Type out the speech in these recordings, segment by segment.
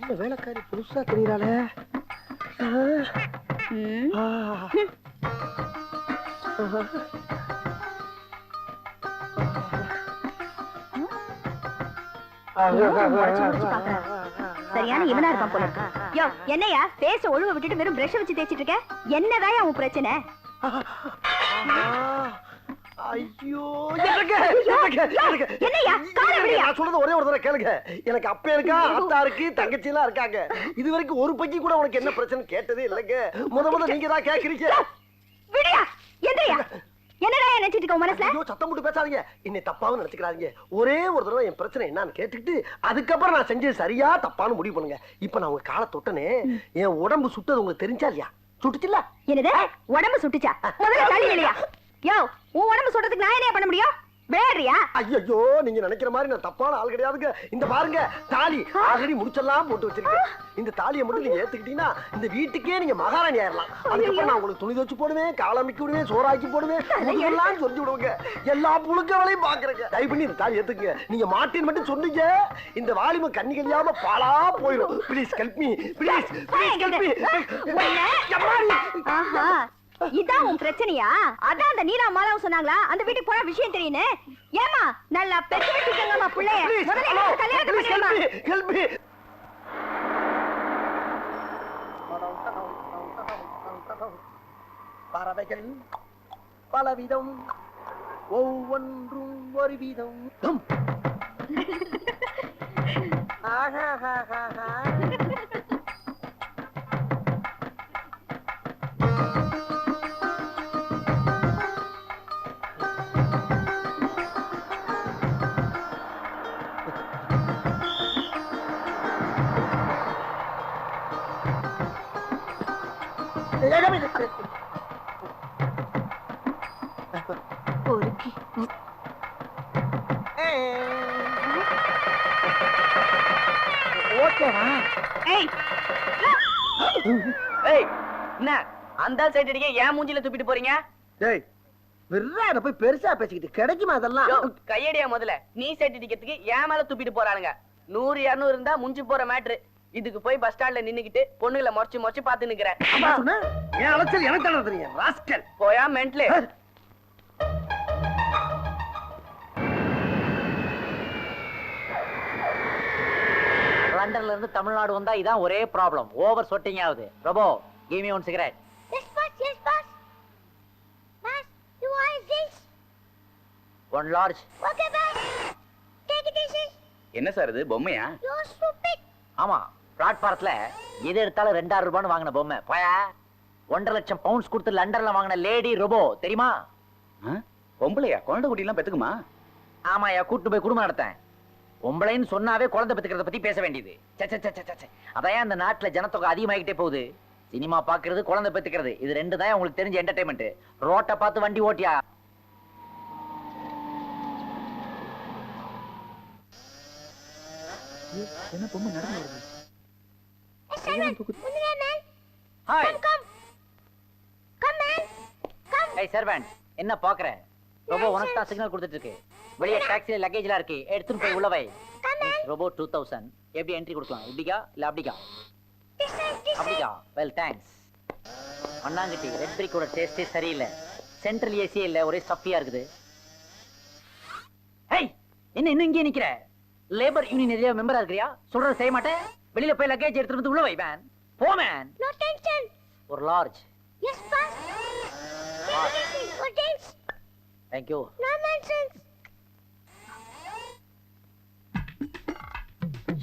என்ன வேலைக்காரி புதுசா தெரியறாளே. சரியான இவனா இருப்பான் போல இருக்கு. யோ என்னையா பேச ஒழுவ விட்டுட்டு வெறும் பிரஷ் வச்சு தேய்ச்சிட்டு இருக்க? என்னதான் உன் பிரச்சனை? ஐயோ என்னையா காலை விடுயா. நான் சொல்றது ஒரே ஒரு தடவை கேளுங்க. எனக்கு அப்பா இருக்கா, அத்தா இருக்கு, தங்கச்சி எல்லாம் இருக்காங்க. இது வரைக்கும் ஒரு பக்கி கூட உனக்கு என்ன பிரச்சனை கேட்டதே இல்லைங்க. முத நீங்க தான் கேக்குறீங்க. விடுயா. என்னையா என்னடா நினைச்சிட்டு இருக்க மனசுல? ஐயோ சத்தம் போட்டு பேசாதீங்க. என்னை தப்பாவும் நினைச்சுக்கிறாதீங்க. ஒரே ஒரு தடவை என் பிரச்சனை என்னன்னு கேட்டுக்கிட்டு அதுக்கப்புறம் நான் செஞ்சது சரியா தப்பான்னு முடிவு பண்ணுங்க. இப்ப நான் உங்க காலை தொட்டனே, என் உடம்பு சுட்டது உங்களுக்கு தெரிஞ்சா இல்லையா? சுட்டுச்சுல்ல? என்னது உடம்பு சுட்டுச்சா? முதல்ல தள்ளி இல்லையா? யோ உன் உடம்பு சுட்டதுக்கு நான் என்ன பண்ண முடியும்? விளையாடுறியா? ஐயோ நீங்க நினைக்கிற மாதிரி நான் தப்பான ஆள் கிடையாதுங்க. இந்த பாருங்க தாலி ஆல்ரெடி முடிச்செல்லாம் போட்டு வச்சிருக்கேன். இந்த தாலியை மட்டும் நீங்க ஏத்துக்கிட்டீங்கன்னா இந்த வீட்டுக்கே நீங்க மகாராணி ஆயிரலாம். அதுக்கப்புறம் நான் உங்களுக்கு துணி துவச்சு போடுவேன், காலமிக்கி விடுவேன், சோறாக்கி போடுவேன், எல்லாம் சொல்லி விடுவேங்க. எல்லா புழுக்க வேலையும் பாக்குறேங்க. தயவு பண்ணி இந்த தாலி ஏத்துக்குங்க. நீங்க மாட்டின்னு மட்டும் சொன்னீங்க, இந்த வாலிம கண்ணி கழியாம பாலா போயிடும். Please help me, please help me. ஆஹா இதான் உன் பிரச்சனையா? அதான் அந்த நீலா மாலாவும் சொன்னாங்களா அந்த வீட்டுக்கு போற விஷயம் தெரியுன்னு. ஏமா நல்லா பெத்து வச்சிருக்கங்கம்மா புள்ளைய. முதல்ல கல்யாணம் பண்ணிடுமா. Help me. பறவைகள் பலவிதம், ஒவ்வொன்றும் ஒரு விதம். அந்த சைடு அடிக்க ஏன் மூஞ்சில துப்பிட்டு போறீங்க? போய் பெருசா பேசிக்கிட்டு கிடைக்குமா அதெல்லாம்? கையடியா முதல்ல. நீ சைடு அடிக்கிறதுக்கு ஏன் மேல துப்பிட்டு போறானுங்க. 100 200 இருந்தா முஞ்சி போற மேட்ரு. இதுக்கு போய் பஸ் ஸ்டாண்ட்ல நின்னுக்கிட்டு பொண்ணுகளை முறைச்சு பாத்து நிக்கிறேன். எனக்கு தானே தெரியும் ராஸ்கல். போயா மென்ட்லே. லண்டன்ல இருந்து தமிழ்நாடு வந்தா இதான் ஒரே ப்ராப்ளம். ஓவர் சொட்டிங் ஆகுது. Robo give me one cigarette. Yes boss, yes boss. Boss, you want this? One large. Okay boss. Take it easy. என்ன சார் இது பொம்மையா? You're stupid. ஆமா பிளாட்பாரத்துல எது எடுத்தாலும் 2000 ரூபான்னு வாங்கின பொம்மை. போயா 1.5 லட்சம் பவுண்ட்ஸ் கொடுத்து லண்டன்ல வாங்கின லேடி ரோபோ தெரியுமா? பொம்பளையா? குழந்தை குட்டி எல்லாம் பெத்துக்குமா? ஆமாயா கூட்டு போய் குடும்பம் நடத்தேன். பொம்பளைன்னு சொன்னாவே குழந்தை பெத்துக்கிறத பத்தி பேச வேண்டியது. அதான் அந்த நாட்டுல ஜனத்தொகை அதிகமாகிட்டே போகுது. சினிமா பாக்குறது, குழந்தை பெத்துக்கிறது, இது ரெண்டு தான் உங்களுக்கு தெரிஞ்ச என்டர்டைன்மெண்ட். ரோட்டை பார்த்து வண்டி ஓட்டியா. என்ன பொம்மை நடந்து வருது? ஹாய் ஏய் சர்வன்ட் என்ன பாக்குற? ரோபோ உனக்கு தான் சிக்னல் கொடுத்துட்டு இருக்கு. வெளியே டாக்ஸில லக்கேஜ்லாம் இருக்கு, எடுத்துட்டு போய் உள்ள வை. ரோபோ 2000 எப்படி என்ட்ரி கொடுக்கலாம்? இப்படிக்கா இல்ல அப்படிக்கா? அப்படிக்கா. Well thanks. மண்ணாங்கட்டி ரெட் பிரிக்கோட டேஸ்டே சரியில்லை. சென்ட்ரல் ஏசியே இல்ல, ஒரே ஸ்டஃபியா இருக்குது. ஏய் என்ன இன்னும் இங்கே நிக்கிற? லேபர் யூனியன் ஏரியா மெம்பரா இருக்கறியா? சொல்றத செய்ய மாட்டே. வெளியில போய் லக்கேஜ் எடுத்துட்டு வந்து உள்ள வை மேன். போ மேன். No tension. ஒரு large. Yes boss. Good things. Thank you. No nonsense.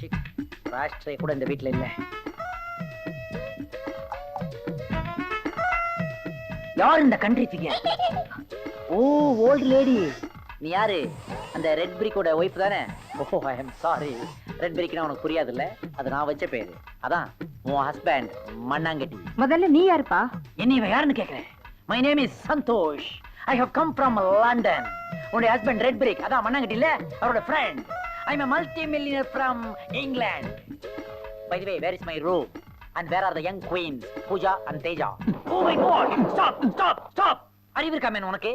Chick. ராஷ்ட்ரே கூட இந்த வீட்ல இல்ல. யார் இந்த country figure? Oh old lady. நீ யாரு? அந்த ரெட் பிரிக்கோட ஒய்ஃப் தானே? ஓ ஐ அம் சாரி. ரெட் பிரிக்னா உனக்கு புரியாதுல்ல, அது நான் வச்ச பேரு. அதான் உன் ஹஸ்பண்ட் மண்ணாங்கட்டி. முதல்ல நீ யாருப்பா? என்ன இவ யாருன்னு கேக்குறேன்? My name is Santhosh. I have come from London. உன்னுடைய ஹஸ்பண்ட் ரெட் பிரிக் அதான் மண்ணாங்கட்டி இல்ல, அவரோட friend. I am a multi-millionaire from England. By the way, where is my room? And where are the young queens, Pooja and Teja? Oh my God! Stop! அறிவு இருக்கா man உனக்கு?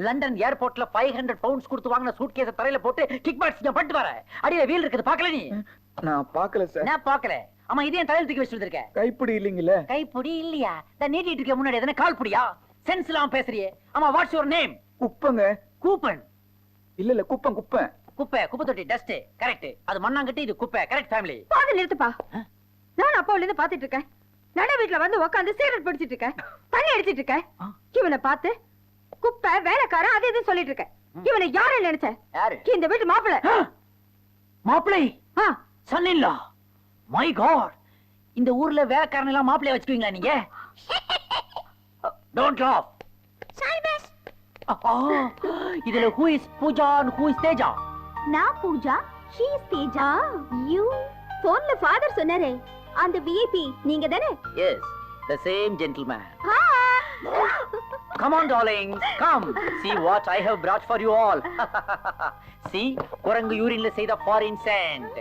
London ஏர்போர்ட்ல 500 pounds கொடுத்து வாங்கின சூட்கேஸை தரையில போட்டு கிக் பாக்ஸ் பட்டு வர. அடியில வீல் இருக்குது, பார்க்கல நீ? நான் பார்க்கல சார். நான் பார்க்கல. ஆமா இதே தலையில தூக்கி வச்சுட்டு இருக்க கைப்பிடி இல்லீங்கல்ல. கைப்புடி இல்லையா இந்த நீட்டிட்டு இருக்க முன்னாடி எதனா கால் புடியா சென்ஸ் இல்லாம பேசுறியே ஆமா வாட்ஸ் யுவர் நேம் குப்பங்க. கூப்பன் இல்ல குப்பம் குப்பை. குப்பை குப்பை தொட்டி டஸ்ட் கரெக்ட் அது மண்ணாங்கட்டி இது குப்பை கரெக்ட் ஃபேமிலி பாதி நிறுத்துப்பா. நான் அப்பாவுல இருந்து பாத்துட்டு இருக்கேன். நட வீட்டுல வந்து உட்காந்து சிகரெட் பிடிச்சிட்டு இருக்கேன். தண்ணி அடிச்சிட்டு இருக்கேன். இவனை பார்த்து குப்பை வேலைக்காரன் அது இது சொல்லிட்டு இருக்கேன். இவனை யாரு நினைச்ச? யாரு இந்த வீட்டு மாப்பிள்ளை. மாப்பிளை சன் இல்ல மை காட் இந்த ஊர்ல வேலைக்காரன் எல்லாம் மாப்பிளைய வச்சுக்குவீங்களா நீங்க டோன்ட் லாஃப் இதுல who is Pooja and who is Teja நான் Pooja, she is Teja. You போன்ல ஃாதர் சொன்னாரே அந்த விஐபி நீங்க தானே? yes the same gentleman come on darlings come see what I have brought for you all see குரங்கு யூரின்ல செய்த foreign scent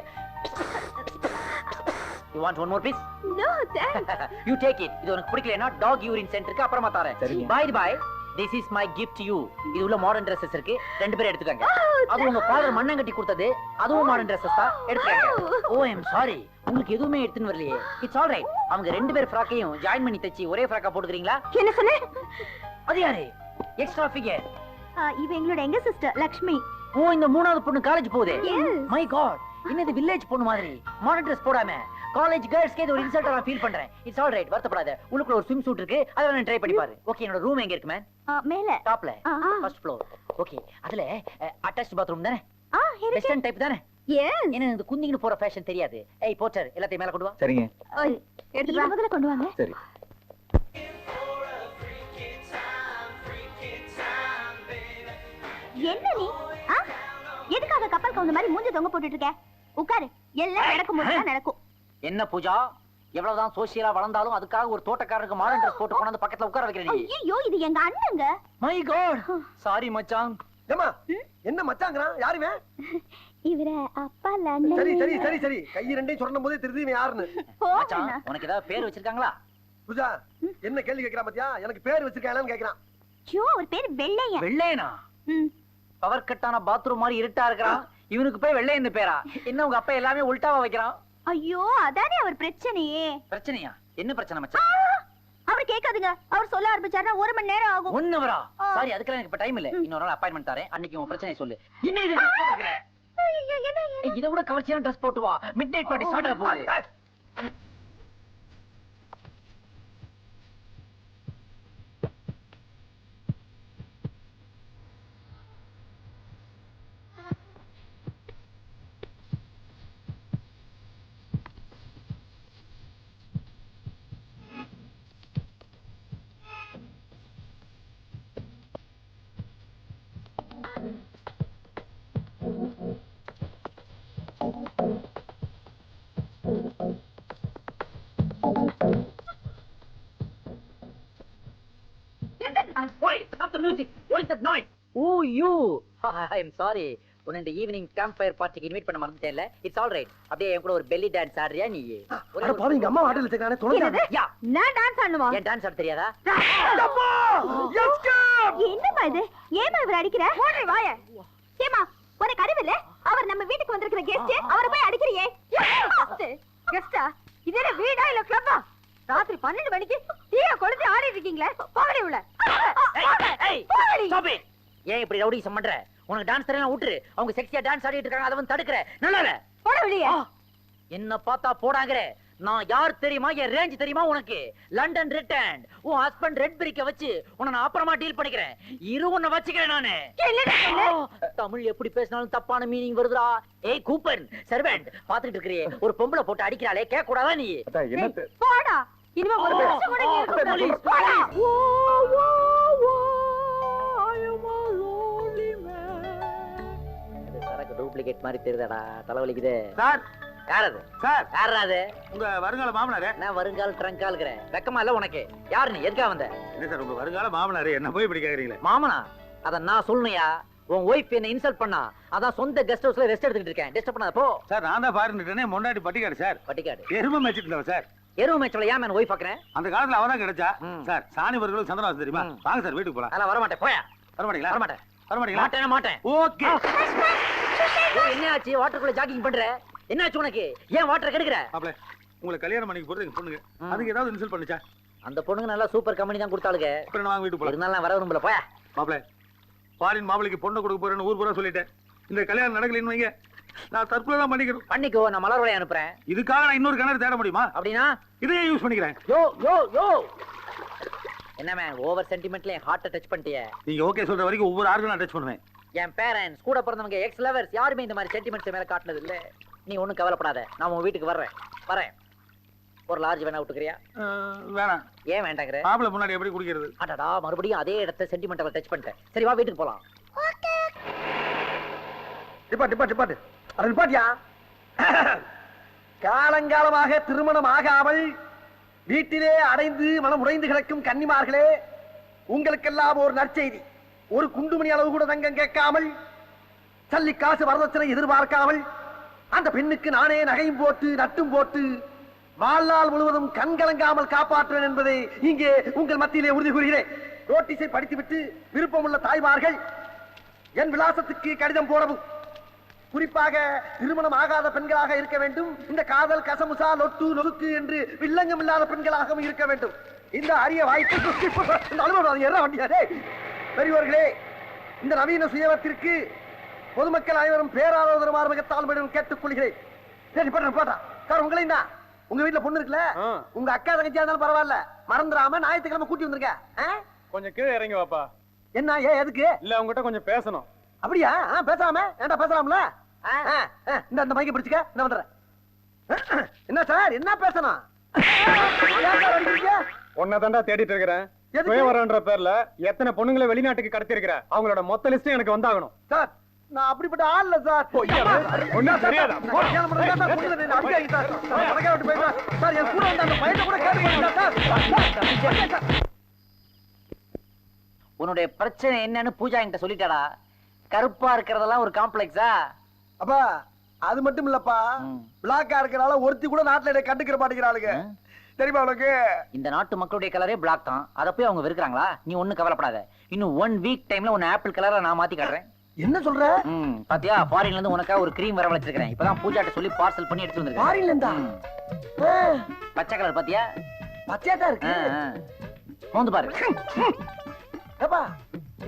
you want one more piece No, thanks. you take it இது உனக்கு பிடிக்கலனா dog urine scent இருக்கு அப்புறமா தரேன் bye bye this is my gift to you இது உள்ள மாடர்ன் Dresses இருக்கு ரெண்டு பேரும் எடுத்துக்கங்க அது உங்க ஃாதர் மண்ணங்கட்டி கொடுத்தது அதுவும் மாடர்ன் Dresses தான் எடுத்துக்கங்க oh I am sorry உங்களுக்கு எதுவுமே எடுத்துன்னு வரலையே இட்ஸ் ஆல் ரைட் அவங்க ரெண்டு பேர் ஃப்ராக்கையும் ஜாயின் பண்ணி தச்சி ஒரே ஃப்ராக்கா போட்டுக்கிறீங்களா என்ன சொன்னே? அது யாரு எக்ஸ்ட்ரா ஃபிகர் இவ எங்களோட எங்க சிஸ்டர் லக்ஷ்மி. ஓ இந்த மூணாவது பொண்ணு காலேஜ் போகுது Yes. மை காட் இன்னது வில்லேஜ் பொண்ணு மாதிரி மாடர்ன் Dress போடாம காலேஜ் கேர்ள்ஸ்க்கு இது ஒரு இன்சல்ட்டா நான் ஃபீல் பண்றேன் இட்ஸ் ஆல் ரைட் வருத்தப்படாத உள்ளுக்குள்ள ஒரு ஸ்விம் சூட் இருக்கு அத நான் ட்ரை பண்ணி பாரு ஓகே என்னோட ரூம் எங்க இருக்கு மேன் மேல. டாப்ல ஆ. ஃபர்ஸ்ட் ஃப்ளோர் ஓகே அதுல அட்டாச்ட் பாத்ரூம் தானே இருக்கு. வெஸ்டர்ன் டைப் தானே Yes. என்ன இந்த குந்திங்கன்னு போற ஃபேஷன் தெரியாது ஏய் போச்சர் எல்லாத்தையும் மேல கொண்டு வா சரிங்க. ஓய், எடுத்து வா. முதல்ல கொண்டு வாங்க. சரி. என்ன நீ? எதுக்காக கப்பல் கவுந்த மாதிரி மூஞ்சி தொங்க போட்டுட்டு இருக்க? உட்காரு. எல்லாம் நடக்கும் போது தான் நடக்கும். என்ன பூஜா எவ்வளவுதான் சோசியலா வளர்ந்தாலும் அதுக்காக ஒரு தோட்டக்காரருக்கு மாடர்ன் Dress போட்டு கொண்டு வந்து பக்கத்துல உட்கார வைக்கிற நீ ஐயோ இது எங்க அண்ணங்க. மை காட் சாரி மச்சான் ஏமா என்ன மச்சாங்கறான் யாருமே? இவர அப்பா லண்டன். சரி சரி சரி சரி கை ரெண்டையும் சொன்னும் போதே தெரியுது இவன் யாருன்னு. மச்சான் உனக்கு ஏதாவது பேர் வச்சிருக்காங்களா? பூஜா என்ன கேள்வி கேக்குறான் பாத்தியா? எனக்கு பேர் வச்சிருக்காங்களான்னு கேக்குறான். ஐயோ அவர் பேர் வெள்ளையன். வெள்ளையனா? பவர் கட்டான பாத்ரூம் மாதிரி இருட்டா இருக்கறான் இவனுக்கு போய் வெள்ளையன் பேரா? என்ன உங்க அப்பா எல்லாமே உல்டாவா வைக்கறான்? ஐயோ அதானே அவர் பிரச்சனையே. பிரச்சனையா? என்ன பிரச்சனை மச்சான்? அவர் கேட்காதுங்க. அவர் சொல்ல ஆரம்பிச்சாருன்னா 1 மணி நேரம் ஆகும். 1 ஹவரா? சாரி அதுக்கெல்லாம் எனக்கு இப்ப டைம் இல்ல. இன்னொரு நாள் அப்பாயின்ட்மென்ட் தரேன். அன்னைக்கு உன் பிரச்சனை சொல்லு. என்ன இது? இத விட கவர்ச்சியான Dress போட்டு வா. மிட்நைட் பார்ட்டி ஸ்டார்ட் ஆக போகுது. Wait, stop the music. What is that noise? Oh, you. I am sorry. உன்னை இந்த ஈவினிங் கேம்ப் ஃபயர் பார்ட்டிக்கு இன்வைட் பண்ண மறந்துட்டேன்ல. It's all right. அப்படியே என் கூட ஒரு பெல்லி டான்ஸ் ஆடுறியா நீ? அட பாவி எங்க அம்மா வாட்டல வச்சிருக்கானே தொலைஞ்சா. யா, நான் டான்ஸ் ஆடணுமா? ஏன் டான்ஸ் ஆட தெரியாதா? அம்மா! எஸ்கேப்! என்னம்மா இது? ஏமா இவர அடிக்கிற? ஓடி வாயே. ஏமா, உனக்கு அறிவு இல்ல? அவர் நம்ம வீட்டுக்கு வந்திருக்கிற கெஸ்ட், அவரை போய் அடிக்கிறியே. கெஸ்டா? இது என்ன வீடா இல்ல கிளப்பா? ராத்திரி 12 மணிக்கு தீய கொளுத்தி ஆடிட்டு இருக்கீங்களே. போகடி உள்ள. ஏய், ஸ்டாப் இட். ஏன் இப்படி ரவுடிசம் பண்ற? உனக்கு டான்ஸ் தெரியல விட்டுரு. அவங்க செக்ஸியா டான்ஸ் ஆடிட்டு இருக்காங்க அத வந்து தடுக்கற. நல்லா இல்ல. போட வெளியே. என்ன பார்த்தா போடாங்கற. நான் யார் தெரியுமா? என் ரேஞ்ச் தெரியுமா உனக்கு? London return. உன் ஹஸ்பண்ட் ரெட் பிரிக்க வச்சு உன்னை நான் அப்புறமா டீல் பண்ணிக்கிறேன். இரு உன்னை வச்சுக்கிறேன் நானு. தமிழ் எப்படி பேசினாலும் தப்பான மீனிங் வருதுடா. ஏய் கூப்பன் சர்வெண்ட் பாத்துட்டு இருக்கறியே ஒரு பொம்பளை போட்டு அடிக்கறாளே கேட்க கூடாதா நீ? என்ன போடா. இனிமே ஒரு நிமிஷம் கூட இங்க இருக்க கூடாது. போடா. டூப்ளிகேட் மாதிரி தெரியுதாடா தலைவலிக்குது சார் யார் அது சார் யார் அது உங்க வருங்கால மாமனாரே நான் வருங்கால் ட்ரங்கால்கிறேன் வெக்கமா இல்ல உனக்கு யார் நீ எதுக்கா வந்த என்ன சார் உங்க வருங்கால மாமனாரே என்ன போய் இப்படி கேக்குறீங்களே மாமனா அத நான் சொல்லணும்யா உன் ஒய்ஃப் என்ன இன்சல்ட் பண்ணா அதான் சொந்த கெஸ்ட் ஹவுஸ்ல ரெஸ்ட் எடுத்துட்டு இருக்கேன் டிஸ்டர்ப் பண்ணாத போ சார் நான் தான் பாருன்னு முன்னாடி பட்டிக்காடு சார் பட்டிக்காடு எருமை மேய்ச்சிட்டு இருந்தவன் சார் எருவு மேட்ச்ல ஏன் மேன் ஒய்ஃப் பாக்குறேன் அந்த காலத்துல அவதான் கிடைச்சா சார் சாணி வர்களும் சந்திரவாசம் தெரியுமா வாங்க சார் வீட்டுக்கு போலாம் அதெல்லாம் வர மாட்டேன் போயா வர மாட்டீங்களா வர மாட்டேன் வர மாட்டீங்களா மாட்டேன் மாட்டேன் ஓகே என்ன ஆச்சு வாட்டருக்குள்ள ஜாகிங் பண்ற என்ன ஆச்சு உனக்கு ஏன் வாட்டர் கெடுக்குற மாப்ள உங்களை கல்யாணம் பண்ணிக்க போறது எங்க பொண்ணுங்க. அதுக்கு ஏதாவது இன்சல்ட் பண்ணுச்சா? அந்த பொண்ணுங்க நல்லா சூப்பர் கம்பெனி தான் கொடுத்தாளுங்க. அப்புறம் நான் வீட்டுக்கு போலாம். இருந்தாலும் நான் வர விரும்பல. போயா மாப்பிள, ஃபாரின் மாப்பிளைக்கு பொண்ணை கொடுக்க போறேன்னு ஊர் பூரா சொல்லிட்டேன். இந்த கல்யாணம் நடக்கலன்னு வைங்க, நான் தற்கொலை தான் பண்ணிக்கிறேன். பண்ணிக்கோ, நான் மலர் வளைய அனுப்புறேன். இதுக்காக நான் இன்னொரு கிணறு தேட முடியுமா? அப்படின்னா இதையே யூஸ் பண்ணிக்கிறேன். யோ யோ யோ என்ன மேன் ஓவர் சென்டிமெண்ட்ல என் ஹார்ட்டை டச் பண்ணிட்டியே. நீங்க ஓகே சொல்ற வரைக்கும் ஒவ்வொரு ஆர்கனும் நான் டச் பண்ணுவேன். என் பேரண்ட்ஸ் கூட பிறந்தவங்க எக்ஸ் லவர்ஸ் யாருமே இந்த மாதிரி சென்டிமெண்ட்ஸ் மேல காட்டினது இல்ல. நீ ஒண்ணும் கவலைப்படாத, நான் உன் வீட்டுக்கு வரேன். ஒரு லார்ஜ் வேணா விட்டுக்கிறியா? வேணாம். ஏன் வேண்டாங்கிற? மாப்பிள முன்னாடி எப்படி குடிக்கிறது? அடடா, மறுபடியும் அதே இடத்த சென்டிமெண்ட்டை டச் பண்ணிட்டேன். சரி வா வீட்டுக்கு போலாம். டிபாட்டு அது நிப்பாட்டியா. காலங்காலமாக திருமணம் ஆகாமல் வீட்டிலே அடைந்து மனம் உடைந்து கிடக்கும் கன்னிமார்களே, உங்களுக்கெல்லாம் ஒரு நற்செய்தி. ஒரு குண்டுமணி அளவு கூட தங்கம் கேட்காமல், சல்லி காசு வரதட்சணை எதிர்பார்க்காமல், அந்த பெண்ணுக்கு நானே நகையும் போட்டு நட்டும் போட்டு வாழ்நாள் முழுவதும் கண்கலங்காமல் காப்பாற்றுவேன் என்பதை இங்கே உங்கள் மத்தியிலே உறுதி கூறுகிறேன். நோட்டீஸை படித்துவிட்டு விருப்பமுள்ள தாய்மார்கள் என் விலாசத்துக்கு கடிதம் போடவும். குறிப்பாக திருமணம் ஆகாத பெண்களாக இருக்க வேண்டும். இந்த காதல் கசமுசா லொட்டு நொறுக்கு என்று வில்லங்கம் இல்லாத பெண்களாகவும் இருக்க வேண்டும். இந்த அரிய வாய்ப்பு பெரியவர்களே, இந்த நவீன சுயவத்திற்கு பொதுமக்கள் அனைவரும் பேராதரவு மிகத்தாழ்மையுடன் கேட்டுக் கொள்கிறேன். உங்களையும் தான் உங்க வீட்டுல பொண்ணு இருக்குல்ல, உங்க அக்கா தங்கச்சியா இருந்தாலும் பரவாயில்ல, மறந்துடாம ஞாயிற்றுக்கிழமை கூட்டி வந்திருக்க. கொஞ்சம் கீழே இறங்கி வாப்பா. என்ன ஏன் எதுக்கு? இல்ல உங்ககிட்ட கொஞ்சம் பேசணும். அப்படியா? பேசாம ஏன்டா பேசலாம்ல. இந்த மைக்க பிடிச்சுக்க, என்ன பண்ற? என்ன சார், என்ன பேசணும்? உன்னை தாண்டா தேடிட்டு இருக்கிறேன். சுயவரன்ற பேர்ல எத்தனை பொண்ணுங்களை வெளிநாட்டுக்கு கடத்தி இருக்கிற, அவங்களோட மொத்த லிஸ்ட் எனக்கு வந்தாகணும். சார், நான் அப்படிப்பட்ட ஆள் இல்ல சார். ஒண்ணும் தெரியாதா? உன்னுடைய பிரச்சனை என்னன்னு பூஜா என்கிட்ட சொல்லிட்டாடா. கருப்பா இருக்கிறதெல்லாம் ஒரு காம்ப்ளெக்ஸா? அப்பா அது மட்டும் இல்லப்பா, பிளாக்கா இருக்கிறனால ஒருத்தி கூட நாட்டுல கண்டுக்கிற மாட்டேங்கிறாளுங்க. தெரியுமா உனக்கு? இந்த நாட்டு மக்களுடைய கலரே பிளாக் தான். அத போய் அவங்க வெறுக்கிறாங்களா? நீ ஒண்ணு கவலைப்படாத. இன்னும் 1 வீக் டைம்ல உன்னை ஆப்பிள் கலரா நான் மாத்தி காட்டுறேன். என்ன சொல்ற? பாத்தியா, ஃபாரின்ல இருந்து உனக்கா ஒரு கிரீம் வர வச்சிருக்கேன். இப்பதான் பூஜாட்ட சொல்லி பார்சல் பண்ணி எடுத்து வந்திருக்கேன். ஃபாரின்ல இருந்தா? பச்சை கலர் பாத்தியா? பச்சையா தான் இருக்கு. மோந்து பாரு. ஏப்பா,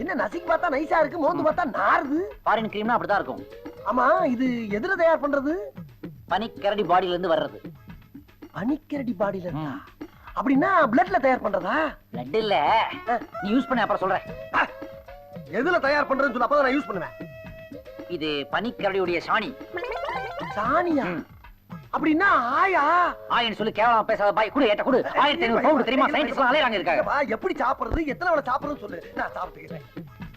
என்ன நசிக்கு பார்த்தா நைஸா இருக்கு, மோந்து பார்த்தா நாறுது. ஃபாரின் கிரீம்னா அப்படிதான் இருக்கும். ஆமா, இது எதுல தயார் பண்றது? பனிக்கரடி பாடியில இருந்து வர்றது. பனிக்கரடி பாடியில இருந்தா? அப்படின்னா பிளட்ல தயார் பண்றதா? பிளட் இல்ல, நீ யூஸ் பண்ண அப்புறம் சொல்றேன். எதுல தயார் பண்றேன்னு சொல்ல, அப்பதான் நான் யூஸ் பண்ணுவேன். இது பனிக்கரடியுடைய சாணி. சாணியா? அப்படின்னா ஆயா? ஆயன்னு சொல்லி கேவலமா பேசாத பாய். குடு, ஏட்ட குடு. 1500 பவுண்ட் தெரியுமா? சயின்டிஸ்ட் எல்லாம் அலையறாங்க இருக்காங்க. எப்படி சாப்பிடுறது, எத்தனை வேளை சாப்பிடுறதுன்னு சொல்லு, நான் சாப்பிட்டுக்கிறேன்.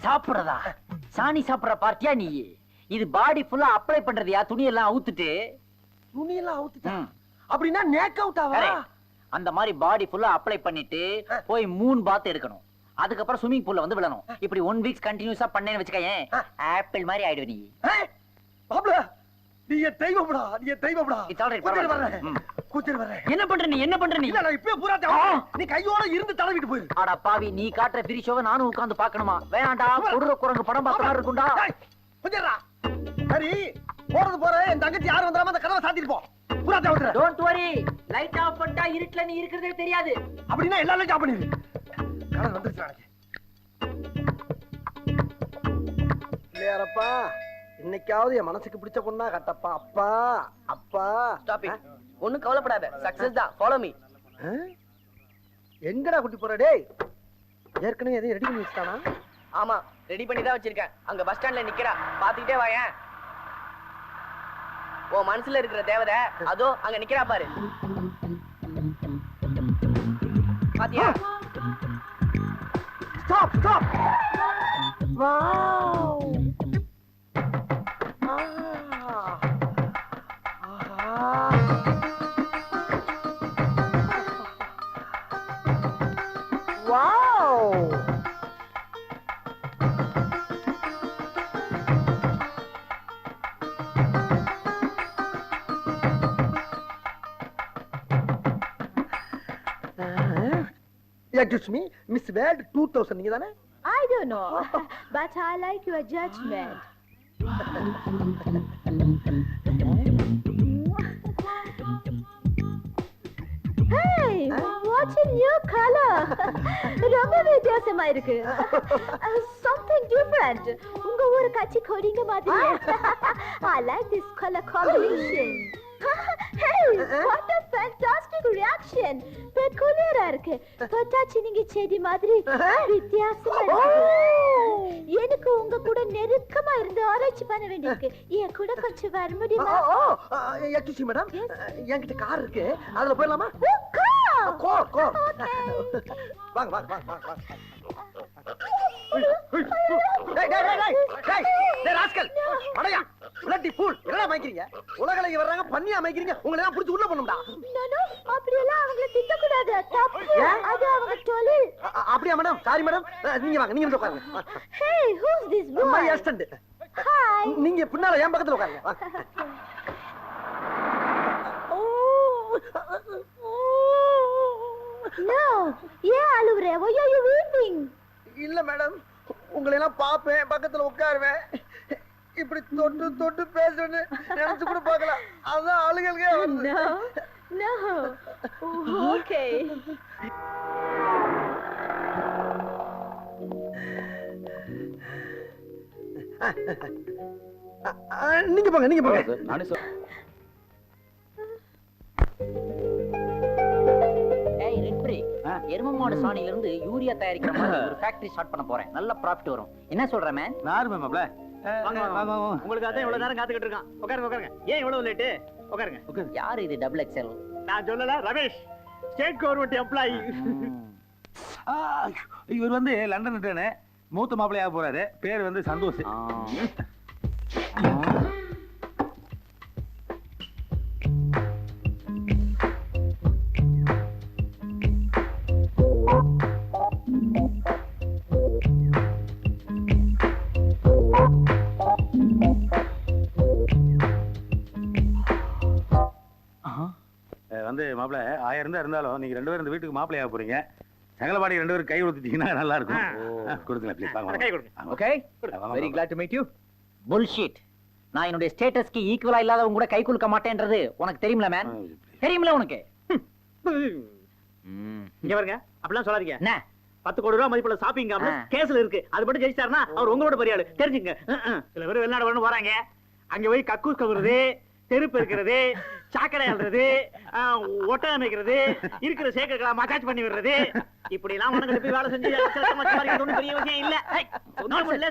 சாப்பிடுறதா? சாணி சாப்பிடுற பார்ட்டியா நீ? இது பாடி ஃபுல்லா அப்ளை பண்றதியா? துணி எல்லாம் அவுத்துட்டு. துணி எல்லாம் அவுத்துட்டா? அப்படின்னா நேக் அவுட் ஆவா? அந்த மாதிரி பாடி ஃபுல்லா அப்ளை பண்ணிட்டு போய் 3 பாத் எடுக்கணும். அதுக்கப்புறம் ஸ்விமிங் பூல்ல வந்து விழணும். இப்படி 1 வீக்ஸ் கண்டினியூஸா பண்ணேன்னு வெச்சுக்கயேன், ஆப்பிள் மாதிரி ஆயிடுவ நீ. பாப்ல, நீ தெய்வம்டா, நீ தெய்வம்டா. இட்ஸ் ஆல்ரைட், பரவாயில்லை. கூச்சல் வரேன். என்ன பண்ற நீ? என்ன பண்ற நீ? இல்ல, நான் இப்பவே பூரா நீ கையோட இருந்து தடவிட்டு போயிரு. அட பாவி, நீ காட்டுற ஃப்ரீ ஷோவை நானும் உட்கார்ந்து பார்க்கணுமா? வேணாம்டா, கொடுற குரங்கு படம் பார்த்த மாதிரி இருக்கும்டா. கொஞ்சம்டா. சரி, போற என் தங்கச்சி யாரும் வந்தாம அந்த கதவை சாத்திட்டு போ. பூரா தடவுற. டோன்ட் வரி, லைட் ஆஃப் பண்ணிட்டா இருட்டுல நீ இருக்கிறதே தெரியாது. அப்படினா எல்லாரும் ஆஃப் பண்ணிரு. கடன் வந்துருச்சு நாளைக்கு. இல்லையாரப்பா, இன்னைக்காவது என் மனசுக்கு பிடிச்ச பொண்ணா கட்டப்பா. அப்பா அப்பா. Stop it. ஒண்ணும் கவலைப்படாத, சக்சஸ் தான். Follow me. எங்கடா குட்டி போற? டேய், ஏற்கனவே எதையும் ரெடி பண்ணி வச்சிட்டானா? ஆமா, ரெடி பண்ணி தான் வச்சிருக்கேன். அங்க பஸ் ஸ்டாண்ட்ல நிக்கிறா, பாத்துக்கிட்டே வாயேன். உன் மனசுல இருக்கிற தேவதை அதோ அங்க நிக்கிறா பாரு. பாத்தியா? Stop stop. Wow. Wow! Excuse me, Miss Wade, 2000 நீங்க தானே? I don't know, but I like your judgment. a new color. ரொம்ப வித்தியாசமா இருக்கு. Something different. உங்க ஊரு கட்சி கொடிங்க மாதிரி. I like this color combination. Hey, what a fantastic reaction. பெக்குலியரா இருக்கு. தொட்டாச்சி நீங்க செடி மாதிரி வித்தியாசமா இருக்கு. எனக்கு உங்க கூட நெருக்கமா இருந்து ஆராய்ச்சி பண்ண வேண்டியிருக்கு. என் கூட கொஞ்சம் வர முடியுமா? எக்ஸ்கியூஸ் மேடம், என்கிட்ட கார் இருக்கு, அதுல போயிடலாமா? வாங்க வாங்க வாங்க வாங்க. உலகலைக்கு வர்றாங்க, பண்ணியா அமைக்கிறீங்க, உங்களை எல்லாம் புடிச்சு உள்ள பண்ணுடா. அப்படியெல்லாம் அவங்கள திட்டக்கூடாது, தப்பு. அது அவங்க தொழில். அப்படியா மேடம்? சாரி மேடம், நீங்க வாங்க, நீங்க வந்து உட்காருங்க. Hey, who's this boy? My assistant. Hi. நீங்க பின்னால என் பக்கத்துல உட்காருங்க. No, ஏன் அழுவுற? Why are you weeping? இல்ல மேடம், உங்களை எல்லாம் பாப்பேன், பக்கத்துல உட்காருவேன், இப்படி தொட்டு தொட்டு பேசுறேன்னு நினைச்சு கூட பார்க்கல, அதான் அழுகல்கே வருது. No. Okay. நீங்க போங்க, நீங்க போங்க. நானே ஏய் ரெட் பிரேக், எரும மாடு சாணில இருந்து யூரியா தயாரிக்கிற மாதிரி ஒரு ஃபேக்டரி ஸ்டார்ட் பண்ண போறேன். நல்ல ப்ராஃபிட் வரும். என்ன சொல்ற மேன்? நார்மே மாப்ள. உங்களுக்கு அதான் இவ்வளவு நேரம் காத்துக்கிட்டு இருக்கான். உட்காருங்க உட்காருங்க. ஏன் இவ்வளவு லேட்டு? உட்காருங்க. யார் இது டபுள் எக்ஸ்எல்? நான் சொல்லல, ரமேஷ், ஸ்டேட் கவர்மெண்ட் எம்ப்ளாயி. இவர் வந்து லண்டன் ரிட்டர்னு மூத்த மாப்பிள்ளையாக போறாரு. பேர் வந்து சந்தோஷ். வந்து மாப்பிள்ள 1000 தான் இருந்தாலும் நீங்க 2 பேரும் இந்த வீட்டுக்கு மாப்பிள்ளையாக போறீங்க. சகலபாடி 2 பேரும் கை கொடுத்துட்டீங்கன்னா நல்லா இருக்கும். கொடுங்க ப்ளீஸ். கை கொடுங்க. Okay, very glad to meet you. Bullshit. நான் என்னுடைய ஸ்டேட்டஸ்க்கு ஈக்குவலா இல்லாதவங்க கூட கை குலுக்க மாட்டேன்றது உனக்கு தெரியும்ல மேன்? தெரியும்ல உனக்கு? இங்க பாருங்க, அப்படிலாம் சொல்லாதீங்க. என்ன 10 கோடி ரூபாய் மதிப்புள்ள ஷாப்பிங் கேஸ்ல இருக்கு. அது மட்டும் ஜெயிச்சாருன்னா அவர் உங்களோட பெரிய ஆளு, தெரிஞ்சுங்க. சில பேர் வெளிநாடு வரணும் போறாங்க, அங்க போய் கக்கூஸ் கவுறது, தெருப்பு இருக்கிறது, சாக்கடை அல்றது, ஒட்டை அமைக்கிறது, இருக்கிற சேக்கெல்லாம் மசாஜ் பண்ணி விடுறது, இப்படி எல்லாம் உனக்கு போய் வேலை செஞ்சு சம்பாதிக்கிறது ஒன்றும் பெரிய விஷயம் இல்ல.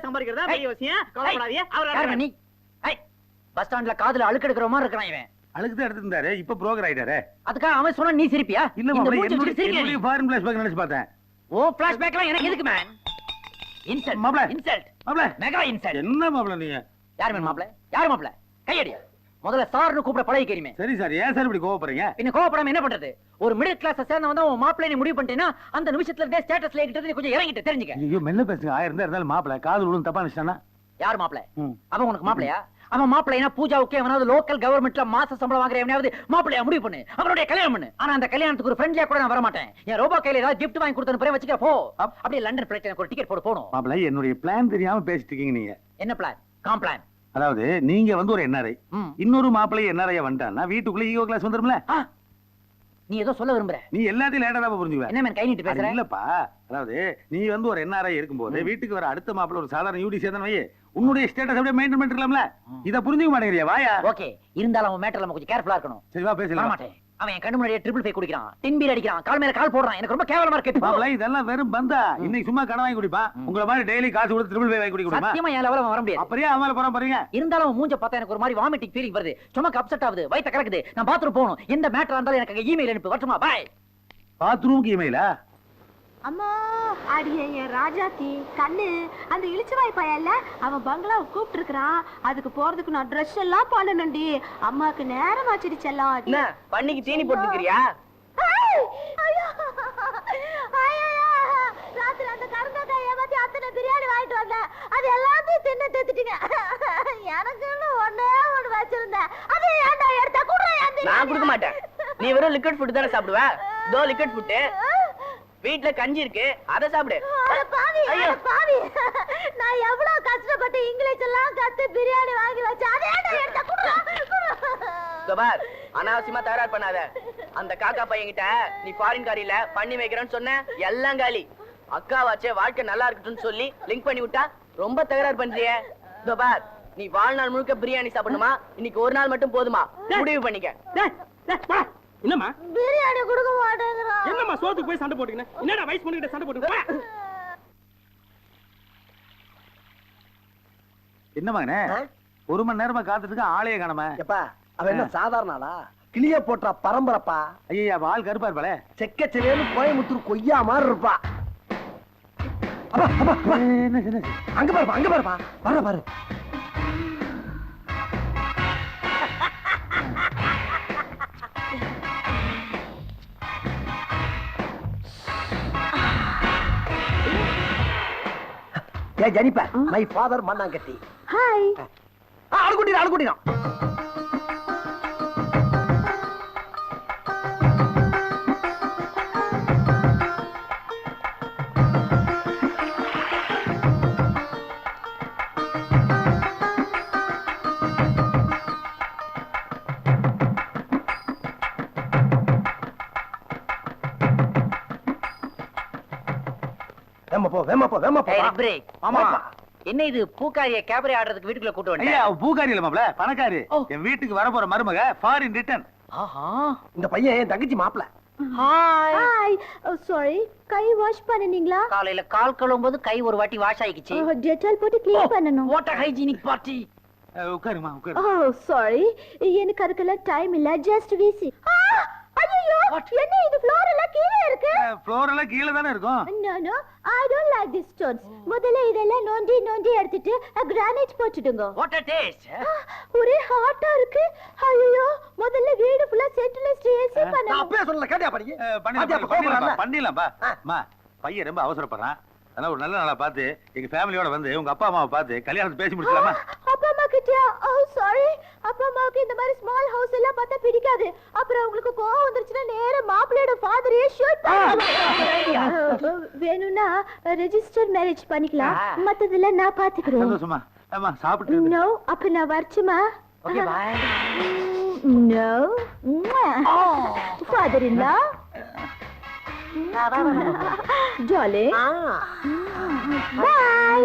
சம்பாதிக்கிறதா பெரிய விஷயம். கவலைப்படாதீங்க. அவர் நீ பஸ் ஸ்டாண்ட்ல காதுல அழுக்கு எடுக்கிற மாதிரி இருக்கிறான் இவன். அழுக்கு தான் எடுத்திருந்தாரு, இப்ப புரோக்கர் ஆயிட்டாரு. அதுக்காக அவன் சொன்னா நீ சிரிப்பியா? இல்ல மாப்பிள்ள, என்னுடைய ஃபாரின் பிளாஷ்பேக் நினைச்சு பார்த்தேன். ஓ பிளாஷ்பேக்லாம் எனக்கு எதுக்கு மேன்? இன்சல்ட் மாப்ள. இன்சல்ட் மாப்ள, மெகா இன்சல்ட். என்ன மாப்பிள்ள நீங்க? யார் மேன் மாப்ள? யார் மாப்ள? கையடியா. முதல்ல சார்னு கூப்பிட பழகிக்கிறீமே. சரி சார், ஏன் சார் இப்படி கோவப்படுறீங்க? இன்னும் கோவப்படாம என்ன பண்றது? ஒரு மிடில் கிளாஸ் சேர்ந்தவன் தான் உன் மாப்பிள்ளை நீ முடிவு பண்ணிட்டேன்னா அந்த நிமிஷத்துல இருந்தே ஸ்டேட்டஸ்ல ஏறிட்டது கொஞ்சம் இறங்கிட்டு தெரிஞ்சுக்க. ஐயோ மெல்ல பேசுங்க. 1000 தான் இருந்தாலும் மாப்பிள்ள காது விழுந்து தப்பா நினைச்சானா? யார் மாப்பிள்ளை? அவன் உனக்கு மாப்பிள்ளையா? அவன் மாப்பிள்ளைனா பூஜாவுக்கு எவனாவது லோக்கல் கவர்மெண்ட்ல மாச சம்பளம் வாங்குற எவனாவது மாப்பிள்ளையா முடிவு பண்ணு, அவனுடைய கல்யாணம் பண்ணு. ஆனா அந்த கல்யாணத்துக்கு ஒரு ஃப்ரெண்ட்லியா கூட நான் வர மாட்டேன். என் ரோபா கையில ஏதாவது கிஃப்ட் வாங்கி கொடுத்தன பிறகு வச்சுக்க போ. அப்படியே லண்டன் பிளைட் எனக்கு ஒரு டிக்கெட் போடு போணும். மாப்பிள்ள, என்னுடைய பிளான் தெரியாம பேசிட்டு இருக்கீங்க நீங்க. என்ன பிளான்? காம்ப்ளான். அதாவது நீங்க வந்து ஒரு என்ஆர்ஐ, இன்னொரு மாப்பிள்ளை என்ஆர்ஐ வந்துட்டான்னா வீட்டுக்குள்ள ஈகோ கிளாஸ் வந்துரும்ல. நீ ஏதோ சொல்ல விரும்புற? நீ எல்லாத்தையும் லேட்டா தான் புரிஞ்சுக்குவ. என்ன மேன் கை நீட்டு பேசுற? இல்லப்பா, அதாவது நீ வந்து ஒரு என்ஆர்ஐ இருக்கும்போது வீட்டுக்கு வர அடுத்த மாப்பிள்ள ஒரு சாதாரண யூடி சேர்ந்தன வை, உன்னுடைய ஸ்டேட்டஸ் அப்படியே மெயின்டைன் பண்ணிக்கலாம்ல. இத புரிஞ்சுக்க மாட்டேங்கறியா? வாயா. ஓகே, இருந்தாலும் அவன் மேட்டர்ல கொஞ்சம் கேர்ஃபுல்லா இருக்கணும். சரி வா பேசலாம். மாட்டேன். அவன் என் கண்ணு முன்னாடியே ட்ரிபிள் ஃபை குடிக்கிறான், டின் பீர் அடிக்கிறான், கால் மேல கால் போடுறான். எனக்கு ரொம்ப கேவலமா இருக்கு. மாப்பிள்ள, இதெல்லாம் வெறும் பந்தா. இன்னைக்கு சும்மா கடன் வாங்கி குடிப்பா, உங்கள மாதிரி டெய்லி காசு கொடுத்து ட்ரிபிள் ஃபை வாங்கி குடிக்குமா? சத்தியமா என் லெவல்ல வர முடியாது. அப்படியே அவமால போறோம் பாருங்க. இருந்தாலும் மூஞ்ச பார்த்தா எனக்கு ஒரு மாதிரி வாமிட்டிங் ஃபீலிங் வருது. ஸ்டொமக் அப்செட் ஆகுது, வயித்த கலக்குது. நான் பாத்ரூம் போகணும். எந்த மேட்டரா இருந்தாலும் எனக்கு இமெயில் அனுப்பு. வரட்டுமா? பை. பாத்ரூமுக்கு இமெயிலா? அம்மா அடியே என் ராஜாத்தி கண்ணு, அந்த இளிச்சவாய் பையன்ல அவன் பங்களாவை கூப்பிட்டு இருக்கிறான். அதுக்கு போறதுக்கு நான் ட்ரெஸ் எல்லாம் பண்ணணும்டி. அம்மாக்கு நேரம் ஆச்சிடுச்செல்லாம். என்ன பண்ணிக்கு தீனி போட்டுக்கிறியா? ராத்திரி அந்த கருந்தாக்காய் ஏமாத்தி அத்தனை பிரியாணி வாங்கிட்டு வந்தேன். அது எல்லாத்தையும் தின்னு திட்டுட்டீங்க. எனக்குன்னு ஒண்ணே ஒண்ணு வச்சிருந்தேன். அது ஏன்டா எடுத்தா கூட? நான் கொடுக்க மாட்டேன். நீ வெறும் லிக்விட் ஃபுட் தானே சாப்பிடுவ? தோ லிக்விட் ஃபுட். வீட்ல கஞ்சி இருக்கு, அத சாப்பிடு. பாவி, நான் எவ்வளவு கஷ்டப்பட்டு இங்கிலீஷ் எல்லாம் கத்து பிரியாணி வாங்கி வச்சேன். அதே எடுத்த குடுறா. பார், அனாவசியமா தயார் பண்ணாத. அந்த காக்கா பையன்கிட்ட நீ ஃபாரின் காரியில பண்ணி வைக்கிறேன்னு சொன்ன எல்லாம் காலி. அக்காவாச்சே வாழ்க்கை நல்லா இருக்கட்டும்னு சொல்லி லிங்க் பண்ணி விட்டா ரொம்ப தகராறு பண்றியே. இதோ பார், நீ வாழ்நாள் முழுக்க பிரியாணி சாப்பிடணுமா இன்னைக்கு ஒரு நாள் மட்டும் போதுமா முடிவு பண்ணிக்க. என்னம்மா பிரியாணி கொடுக்க மாட்டேங்கிறான். என்னம்மா சோத்துக்கு போய் சண்டை போட்டுக்கின? என்னடா வயசு பொண்ணுகிட்ட சண்டை போட்டுக்கின? என்ன மகனே ஒரு மணி நேரமா காத்துட்டு ஆளையே காணாம. எப்பா அவன் என்ன சாதாரண ஆளா? கிளிய போட்டா பரம்பரப்பா. ஐயா ஆள் கருப்பா இருப்பாளே. செக்கச்சவேன்னு கோயம்புத்தூர் கொய்யா மாதிரி இருப்பா. அப்பா, அப்பா, அப்பா. அங்க பாருப்பா, அங்க பாருப்பா. பாரு பாரு. ஏ Jennifer, my father Mannangatti. Hi. ஆளுக்குட்டினா ஆளுக்குட்டினா. ஆமா என்ன இது பூக்காரிய கேபரே ஆடுறதுக்கு வீட்டுக்குள்ள கூட்டு வந்து? ஐயா பூக்காரி இல்ல மாப்ள, பணக்காரி. என் வீட்டுக்கு வர போற மருமக ஃபாரின் ரிட்டர்ன். ஆஹா. இந்த பையன் என் தங்கச்சி மாப்பிள. ஹாய். ஹாய். சாரி, கை வாஷ் பண்ணீங்களா? காலையில கால் கழுவும்போது கை ஒரு வாட்டி வாஷ் ஆயிடுச்சு. டெட்டால் போட்டு க்ளீன் பண்ணனும். What a hygienic party. உட்காருமா உட்காரு. ஓ சாரி, எனக்கு அதுக்கெல்லாம் டைம் இல்ல. ஜஸ்ட் வீசி. ஐயோ, என்ன இது ஃப்ளோர் எல்லாம் கீழே இருக்கு? ஃப்ளோர் எல்லாம் கீழ தானே இருக்கும். No no, I don't like this stones. முதல்ல இதெல்லாம் நோண்டி நோண்டி எடுத்துட்டு கிரானைட் போட்டுடுங்க. What a taste. ஒரே ஹாட்டா இருக்கு. ஐயோ, முதல்ல வீடு ஃபுல்லா சென்ட்ரலைஸ்ட் ஏசி நான் பண்ணனும். அப்பவே சொல்லல, கேட்டியா படிங்க? பண்ணிடலாம்ப்பா. அம்மா பையன் ரொம்ப அவசரப்படுறான். அதனால ஒரு நல்ல நாளா பார்த்து எங்க ஃபேமிலியோட வந்து உங்க அப்பா அம்மாவை பார்த்து கல்யாணத்தை பேசி முடிச்சலாமா? அப்பா அம்மா கிட்டயா? ஓ சாரி, அப்பா அம்மாவுக்கு இந்த மாதிரி ஸ்மால் ஹவுஸ் எல்லாம் பார்த்தா பிடிக்காது. அப்புறம் உங்களுக்கு கோவம் வந்துருச்சுன்னா நேரா மாப்பிள்ளையோட ஃபாதரையே ஷூட் பண்ணுவாங்க. வேணும்னா ரெஜிஸ்டர் மேரேஜ் பண்ணிக்கலாம். மத்ததெல்லாம் நான் பாத்துக்கிறேன். சந்தோஷமா? அம்மா சாப்பிட்டு. நோ, அப்ப நான் வரச்சுமா? Okay, bye. நோ. ஃபாதர் இல்ல. Darling. Bye.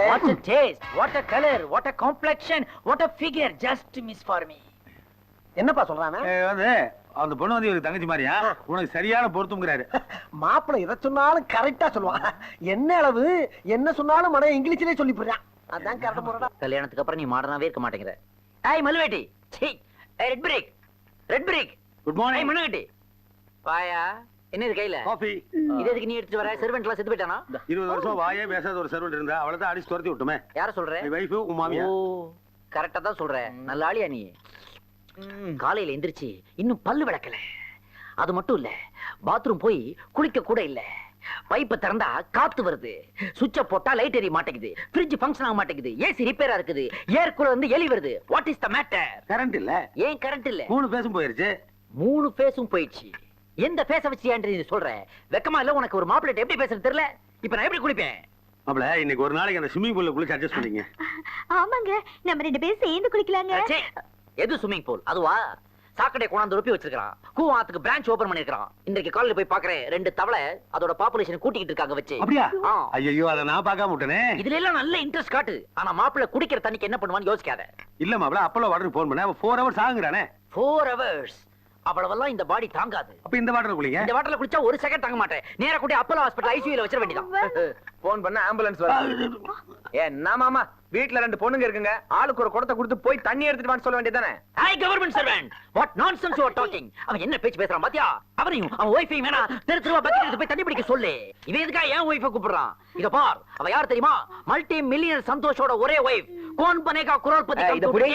What a taste, what a color, what a complexion, what a figure, just miss for me. என்னப்பா சொல்றானே? வந்து அந்த பொண்ணு வந்து இவருக்கு தங்கச்சி மாதிரியா? உனக்கு சரியான பொருத்தம்ங்கறாரு. மாப்பிளை எதை சொன்னாலும் கரெக்டா சொல்லுவான். என்ன அளவு என்ன சொன்னாலும் மட இங்கிலீஷ்லயே சொல்லி போறான். அதான் கரெக்ட் போறடா. கல்யாணத்துக்கு அப்புறம் நீ மாடர்னாவே இருக்க மாட்டேங்கிற. ஏய் மல்லுவேட்டி, சீ, red break, red break. Good ஏய் மார்னிங். மண்ணுகட்டி, வாயா. என்ன இது கையில? காஃபி. இது எதுக்கு நீ எடுத்துட்டு வர? செர்வென்ட்லாம் செத்து போயிட்டானா? 20 வருஷம் வாயே பேசாத ஒரு சர்வெண்ட் இருந்தா அவளை தான் அடிச்சு துரத்தி விட்டுமே. யார சொல்ற? என் வைஃப் உன் மாமியா. ஓ, கரெக்ட்டா தான் சொல்ற. நல்ல ஆளியா நீ. காலையில எந்திரிச்சு இன்னும் பல்லு விளக்கல. அது மட்டும் இல்ல, பாத்ரூம் போய் குளிக்க கூட இல்ல. பைப்பை திறந்தா காத்து வருது, சுவிட்ச போட்டா லைட் எரிய மாட்டேங்குது, ஃப்ரிட்ஜ் ஃபங்க்ஷன் ஆக மாட்டேங்குது, ஏசி ரிப்பேரா இருக்குது, ஏர் கூலர் வந்து எலி வருது. What is the matter? Current இல்ல. ஏன் கரண்ட் இல்ல? 3 பேசும் போயிருச்சு. 3 பேசும் போயிடுச்சு. எந்த பேச வச்சியான்னு நீ சொல்ற? வெக்கமா இல்ல உனக்கு? ஒரு மாப்பிள்ளை எப்படி பேசுறது தெரியல. இப்ப நான் எப்படி குளிப்பேன்? மாப்ள இன்னைக்கு ஒரு நாளைக்கு அந்த ஸ்விமிங் பூல்ல குளிச்சு அட்ஜஸ்ட் பண்ணீங்க. ஆமாங்க, நம்ம 2 பேரும் சேர்ந்து குளிக்கலாங்க. ச்சே, எது ஸ்விமிங் பூல்? அதுவா? சாக்கடை கொண்டாந்து ரொப்பி வச்சிருக்கான். கூவாத்துக்கு பிரான்ச் ஓபன் பண்ணிருக்கான். இன்றைக்கு காலையில போய் பாக்குறேன், 2 தவளை அதோட பாப்புலேஷன் கூட்டிக்கிட்டு இருக்காங்க வச்சு. அப்படியா? ஆ. ஐயோ அத நான் பார்க்காம விட்டனே. இதுல எல்லாம் நல்ல இன்ட்ரெஸ்ட் காட்டு. ஆனா மாப்பிள்ளை குடிக்கிற தண்ணிக்கு என்ன பண்ணுவான்னு யோசிக்காத. இல்ல மாப்ள அப்பளோ வாட்டருக்கு போன் பண்ண 4 ஹவர்ஸ் ஆகுறானே. 4 hours அவ்வளவெல்லாம் இந்த பாடி தாங்காது. அப்ப இந்த வாட்டர் குளிங்க. இந்த வாட்டர்ல குளிச்சா 1 செகண்ட் தாங்க மாட்டேன். நேரா கூட்டி அப்போலோ ஹாஸ்பிடல் ஐசியூல வச்சிர வேண்டியதான். போன் பண்ண ஆம்புலன்ஸ் வருது. என்ன மாமா, வீட்ல 2 பொண்ணுங்க இருக்குங்க, ஆளுக்கு ஒரு குடத்தை கொடுத்து போய் தண்ணி எடுத்துட்டு வான்னு சொல்ல வேண்டியதானே? ஐ government servant, what nonsense you are talking. அவன் என்ன பேச்சு பேசுறான் பாத்தியா? அவனையும் அவன் ஒய்ஃபையும் வேணா தெருவா பக்கெட் எடுத்து போய் தண்ணி பிடிக்க சொல்லு. இவன் எதுக்கா ஏன் ஒய்ஃபை கூப்பிடுறான்? இத பார், அவ யார் தெரியுமா? மல்டி மில்லியனர் சந்தோஷோட ஒரே wife. Kaun Banega Crorepati come to be.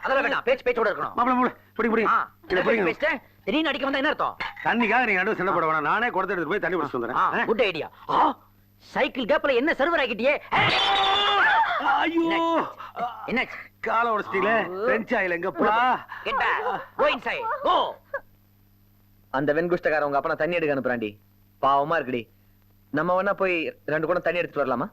அதெல்லாம் வேணாம், பேச்சோட இருக்கணும். மாப்ள மூளை புடி புடி. இத பேசிட்டு திடீர்னு அடிக்க வந்தா என்ன அர்த்தம்? தண்ணிக்காக நீங்க நடுவு சண்டை போட வேணாம். நானே குடத்தை எடுத்து போய் தண்ணி பிடிச்சு வந்துறேன். Good idea. சைக்கிள் கேப்ல என்ன சர்வர் ஆகிட்டியே? ஐயோ என்னாச்சு? கால உடைச்சிட்டீங்களே. பிரெஞ்ச் ஆயில் எங்கப்பா? கெட் பேக், கோ இன்சைட், கோ. அந்த வெண்குஷ்டக்கார உங்க அப்பா தண்ணி எடுக்க அனுப்புறாண்டி. பாவமா இருக்குடி. நம்ம வேணா போய் 2 குடம் தண்ணி எடுத்துட்டு வரலாமா?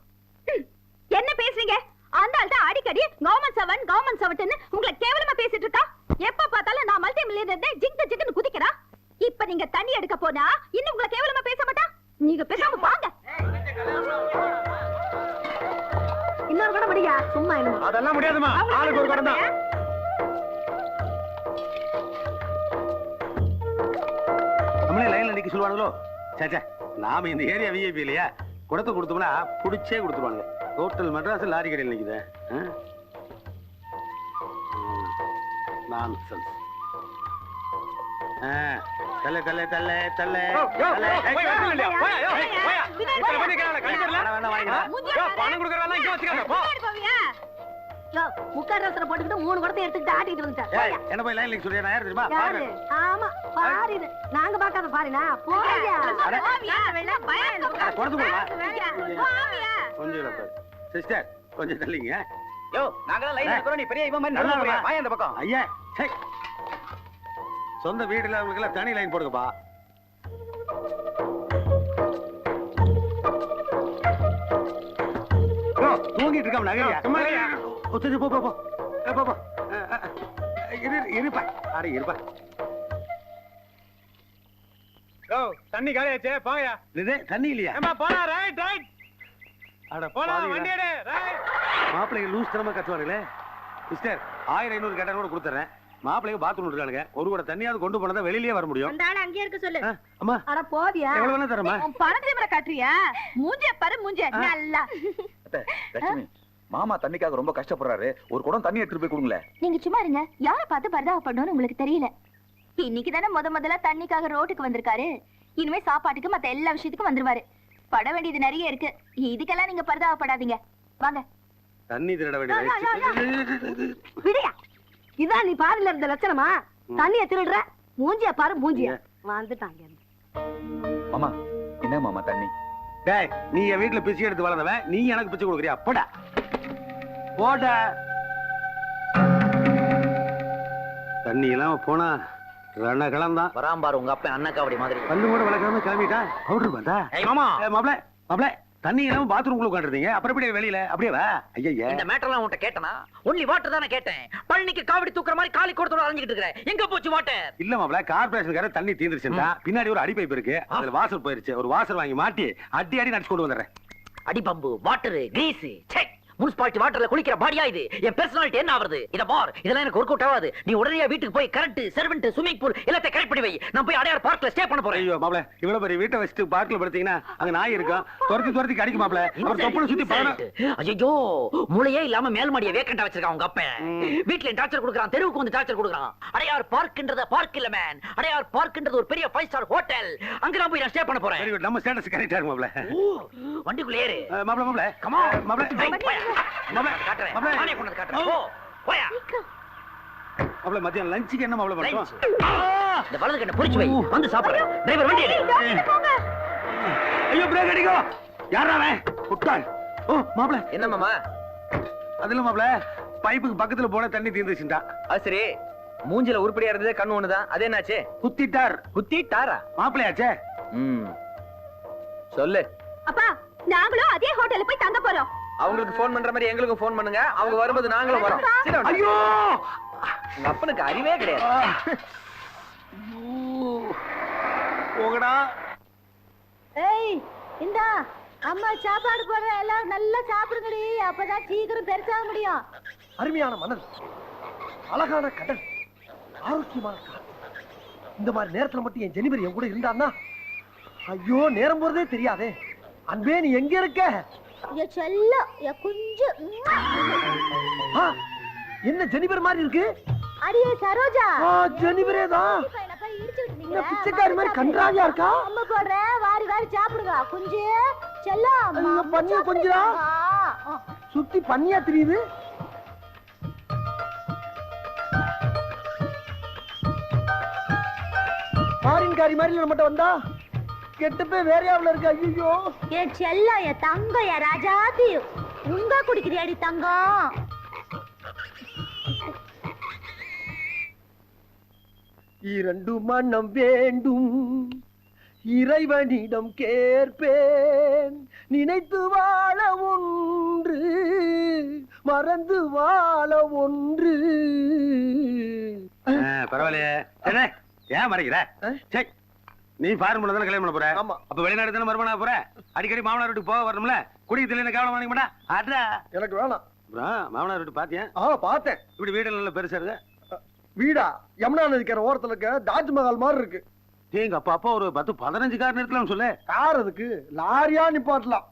என்ன பேசுறீங்க? அந்த ஆள் தான் அடிக்கடி கவர்மெண்ட் சர்வெண்ட் உங்களை கேவலமா பேசிட்டு இருக்கா. எப்ப பார்த்தாலும் நான் மல்டி மில்லியனர் ஜிங்க் ஜிங்க்னு ஒரு குடம் தான். நம்மளே லைன்ல நிக்க சொல்லுவானுங்களோ? சேச்சே, நாம இந்த ஏரியா விஐபி இல்லையா? குடத்தை கொடுத்தோம்னா புடிச்சே கொடுத்துருவானுங்க. ஹோட்டல் மெட்ராஸ் லாரி கடையில் நிக்குது. நான்சென்ஸ். தல்ல தல்ல தல்ல தல்ல தல்ல. பணம் கொடுக்கறதெல்லாம் இங்க வச்சுக்காத போ. முக்காரத்துல போட்டுக்கிட்டு 3 குடத்தை எடுத்துக்கிட்டு ஆட்டிட்டு வந்துட்டேன். என்ன போய் லைன்ல சொல்றியா? நான் யார் தெரியுமா? யாரு? ஆமா பாரு இது. நாங்க பார்க்காத பாருனா. போயா. குடத்து போடுமா? கொஞ்சம் இல்ல பாரு. சிஸ்டர் கொஞ்சம் தள்ளிங்க. யோ நாங்கலாம் லைன்ல இருக்கோம், நீ பெரிய இவன் மாதிரி நடந்து போறியா? வாயா அந்த பக்கம். ஐயா சே, சொந்த வீடுல அவங்களுக்கு எல்லாம் தனி லைன் போடுங்கப்பா. தூங்கிட்டு இருக்காம நகரியா? போ போ போ போ போ. இருப்பா அட இருப்பா. தண்ணி காலியாச்சே போயா. இது தண்ணி இல்லையா? போனா ரைட் ரைட். அட போனா பாவிகளா. வண்டி எடு ரைட். மாப்பிள்ளைங்க லூஸ் தரமா கத்துவானுங்களே. சிஸ்டர் 1500 கேட்டா கூட கொடுத்துறேன். மாப்பிள்ளைங்க பாத்ரூம் இருக்கானுங்க. ஒரு கூட தண்ணியாவது கொண்டு போனா தான் வெளியிலேயே வர முடியும். அந்த ஆளு அங்கேயே இருக்க சொல்லு. அம்மா அட போவியா. எவ்வளவு வேணா தரமா? உன் பணத்தை மேல காட்டுறியா? மூஞ்சிய பாரு மூஞ்சிய நல்லா. லட்சுமி, மாமா தண்ணிக்காக ரொம்ப கஷ்டப்படுறாரு. ஒரு குடம் தண்ணி எடுத்துட்டு போய் கொடுங்களேன். நீங்க சும்மா இருங்க. யார பார்த்து பரிதாபப்படணும்னு உங்களுக்கு தெரியல. இன்னைக்கு தானே முதல்ல தண்ணிக்காக ரோட்டுக்கு வந்திருக்காரு. இனிமே சாப்பாட்டுக்கு மத்த எல்லா விஷயத்துக்கும் வந்துருவாரு. பட வேண்டியது நிறைய இருக்கு. இதுக்கெல்லாம் நீங்க பரிதாபப்படாதீங்க. வாங்க. தண்ணி திருட வேண்டியது. விடியா. இதான் நீ பாதில இருந்த லட்சணமா? தண்ணிய திருடுற. மூஞ்சிய பாரு மூஞ்சிய. வந்துட்டாங்க. மாமா என்ன மாமா தண்ணி? டேய், நீ என் வீட்டுல பிச்சை எடுத்து வளர்ந்தவன், நீ எனக்கு பிச்சை கொடுக்குறியா? போடா போடா. தண்ணி எல்லாம் போனா ரணகலம் தான். வராம்பாரு உங்க அப்பா அண்ணக்காவடி மாதிரி. பல்லு கூட வளர்க்காம கிளம்பிட்டா. பவுடர் வந்தா. ஏய் மாமா, மாப்ள மாப்ள தண்ணி எல்லாம் பாத்ரூம்குள்ள உட்காந்துருந்தீங்க. அப்புறம் எப்படி வெளியில? அப்படியே வா. ஐயா இந்த மேட்டர்லாம் உன்கிட்ட கேட்டனா? ஒன்லி வாட்டர் தானே கேட்டேன். பழனிக்கு காவடி தூக்குற மாதிரி காலி கோடத்தோட அலைஞ்சிட்டு இருக்கற. எங்க போச்சு வாட்டர்? இல்ல மாப்ள, கார்பரேஷன்கார தண்ணி தீந்துருச்சுடா. பின்னாடி ஒரு அடி பைப் இருக்கு. அதுல வாசல் போயிருச்சு. ஒரு வாசல் வாங்கி மாட்டி அடி அடி நடிச்சு கொண்டு வந்துறேன். அடி pump, water, grease, check. Municipality வாட்டர்ல குளிக்கிற பாடியா இது? என் பர்சனாலிட்டி என்ன ஆவறது? இத பார், இதெல்லாம் எனக்கு ஒர்க் அவுட் ஆகாது. நீ உடனே வீட்டுக்கு போய் கரண்ட், சர்வெண்ட், ஸ்விமிங் பூல் எல்லாத்தையும் கரெக்ட் பண்ணி வை. நான் போய் அடையார் பார்க்ல ஸ்டே பண்ண போறேன். ஐயோ மாப்ள, இவ்வளவு பெரிய வீட்டை வச்சுட்டு பார்க்ல படுத்தீங்கன்னா அங்க நாய் இருக்கும். துரத்தி கடிக்கும் மாப்ள. அப்புறம் தொப்புளை சுத்தி பழம். ஐயோ, மூளையே இல்லாம மேல் மாடியை வேக்கண்டா வச்சிருக்கான் உங்க அப்பன். வீட்ல டார்ச்சர் கொடுக்கறான், தெருவுக்கு வந்து டார்ச்சர் கொடுக்கறான். அடையார் பார்க்ன்றது பார்க் இல்ல மேன். அடையார் பார்க்ன்றது ஒரு பெரிய 5 ஸ்டார் ஹோட்டல். அங்க நான் போய் ஸ்டே பண்ண போறேன். Very good. நம்ம ஸ்டேட்டஸ் கரெக்ட்டா இருக்கு மாப்ள. வண்டிக்குள்ள ஏறு மாப்ள. கம் ஆன் மாப்ள. மாப்ள காட்றேன். நானே கொண்டு வந்து காட்றேன். போ போயா. மாப்ள மத்தியானம் லஞ்சுக்கு என்ன மாப்ள பண்றோம்? இந்த வலது கண்ணை புடிச்சு வை, வந்து சாப்பிடுறேன். டிரைவர் வண்டி எடு. ஐயோ பிரேக் அடிக்கோ. யாரா அவன்? குட்டான். ஓ மாப்ள. என்ன மாமா? அதுல மாப்ள பைப்புக்கு பக்கத்துல போன தண்ணி தீந்துச்சுடா. அது சரி, மூஞ்சில உருப்படியா இருந்ததே கண்ணு ஒண்ணுதான். அது என்னாச்சு? குத்திட்டார். குத்திட்டாரா? மாப்பிளையாச்சே. சொல்லு. அப்பா, நாங்களும் அதே ஹோட்டல்ல போய் தங்க போறோம். அவங்களுக்கு போன் பண்ற மாதிரி எங்களுக்கும் போன் பண்ணுங்க. அவங்க வரும்போது நாங்களும் வரோம். ஐயோ, உங்க அப்பனுக்கு அறிவே கிடையாது. போகடா. ஏய், இந்தா அம்மா சாப்பாடு போடுற. எல்லாம் நல்லா சாப்பிடுங்கடி. அப்பதான் சீக்கிரம் பெருசாக முடியும். அருமையான மணல், அழகான கடல், ஆரோக்கியமான காற்று. இந்த மாதிரி நேரத்துல மட்டும் என் ஜெனிபர் என் கூட இருந்தான்னா, ஐயோ நேரம் போறதே தெரியாதே. அன்பே நீ எங்க இருக்க? என் செல்லம், என் குஞ்சு. என்ன ஜெனிபர் மாதிரி இருக்கு? அடியே சரோஜா. ஜெனிபரே தான். என்ன பிச்சைக்காரி மாதிரி கன்றாவியா இருக்கா? அம்மா போடுறேன், வாரி வாரி சாப்பிடுங்க. குஞ்சு செல்லம். பண்ணியா கொஞ்சா சுத்தி பண்ணியா தெரியுது. பாரின்காரி மாதிரி நம்மகிட்ட வந்தா கெட்டப்பே வேற யாவுல இருக்கு. ஐயோ, என் செல்லம், என் தங்கம், என் ராஜாதி. உங்க குடிக்கிறியாடி தங்கம்? இரண்டு மனம் வேண்டும், இறைவனிடம் கேட்பேன். நினைத்து வாழ ஒன்று, மறந்து வாழ ஒன்று. பரவாயில்லையே. ஏன் மறைக்கிற? சரி, நீ ஃபாரின் தானே கல்யாணம் பண்ண போற? ஆமா. அப்ப வெளிநாடு தானே மறுமணம் போற? அடிக்கடி மாமனார் வீட்டுக்கு போக வரணும்ல. குடிக்கிறதுல என்ன கவலை பண்ணிக்க மாட்டா? அட்ரா. எனக்கு வேணாம். மாமனார் வீட்டு பாத்தியா? பார்த்தேன். இப்படி வீடு நல்ல பெருசா இருக்கு. வீடா? யமுனா நதிக்கிற ஓரத்துல இருக்க தாஜ்மஹால் மாதிரி இருக்கு. எங்க அப்பா ஒரு 10-15 கார் நிறுத்தலாம்னு சொல்லு. கார் அதுக்கு லாரியா நிப்பாட்டலாம்.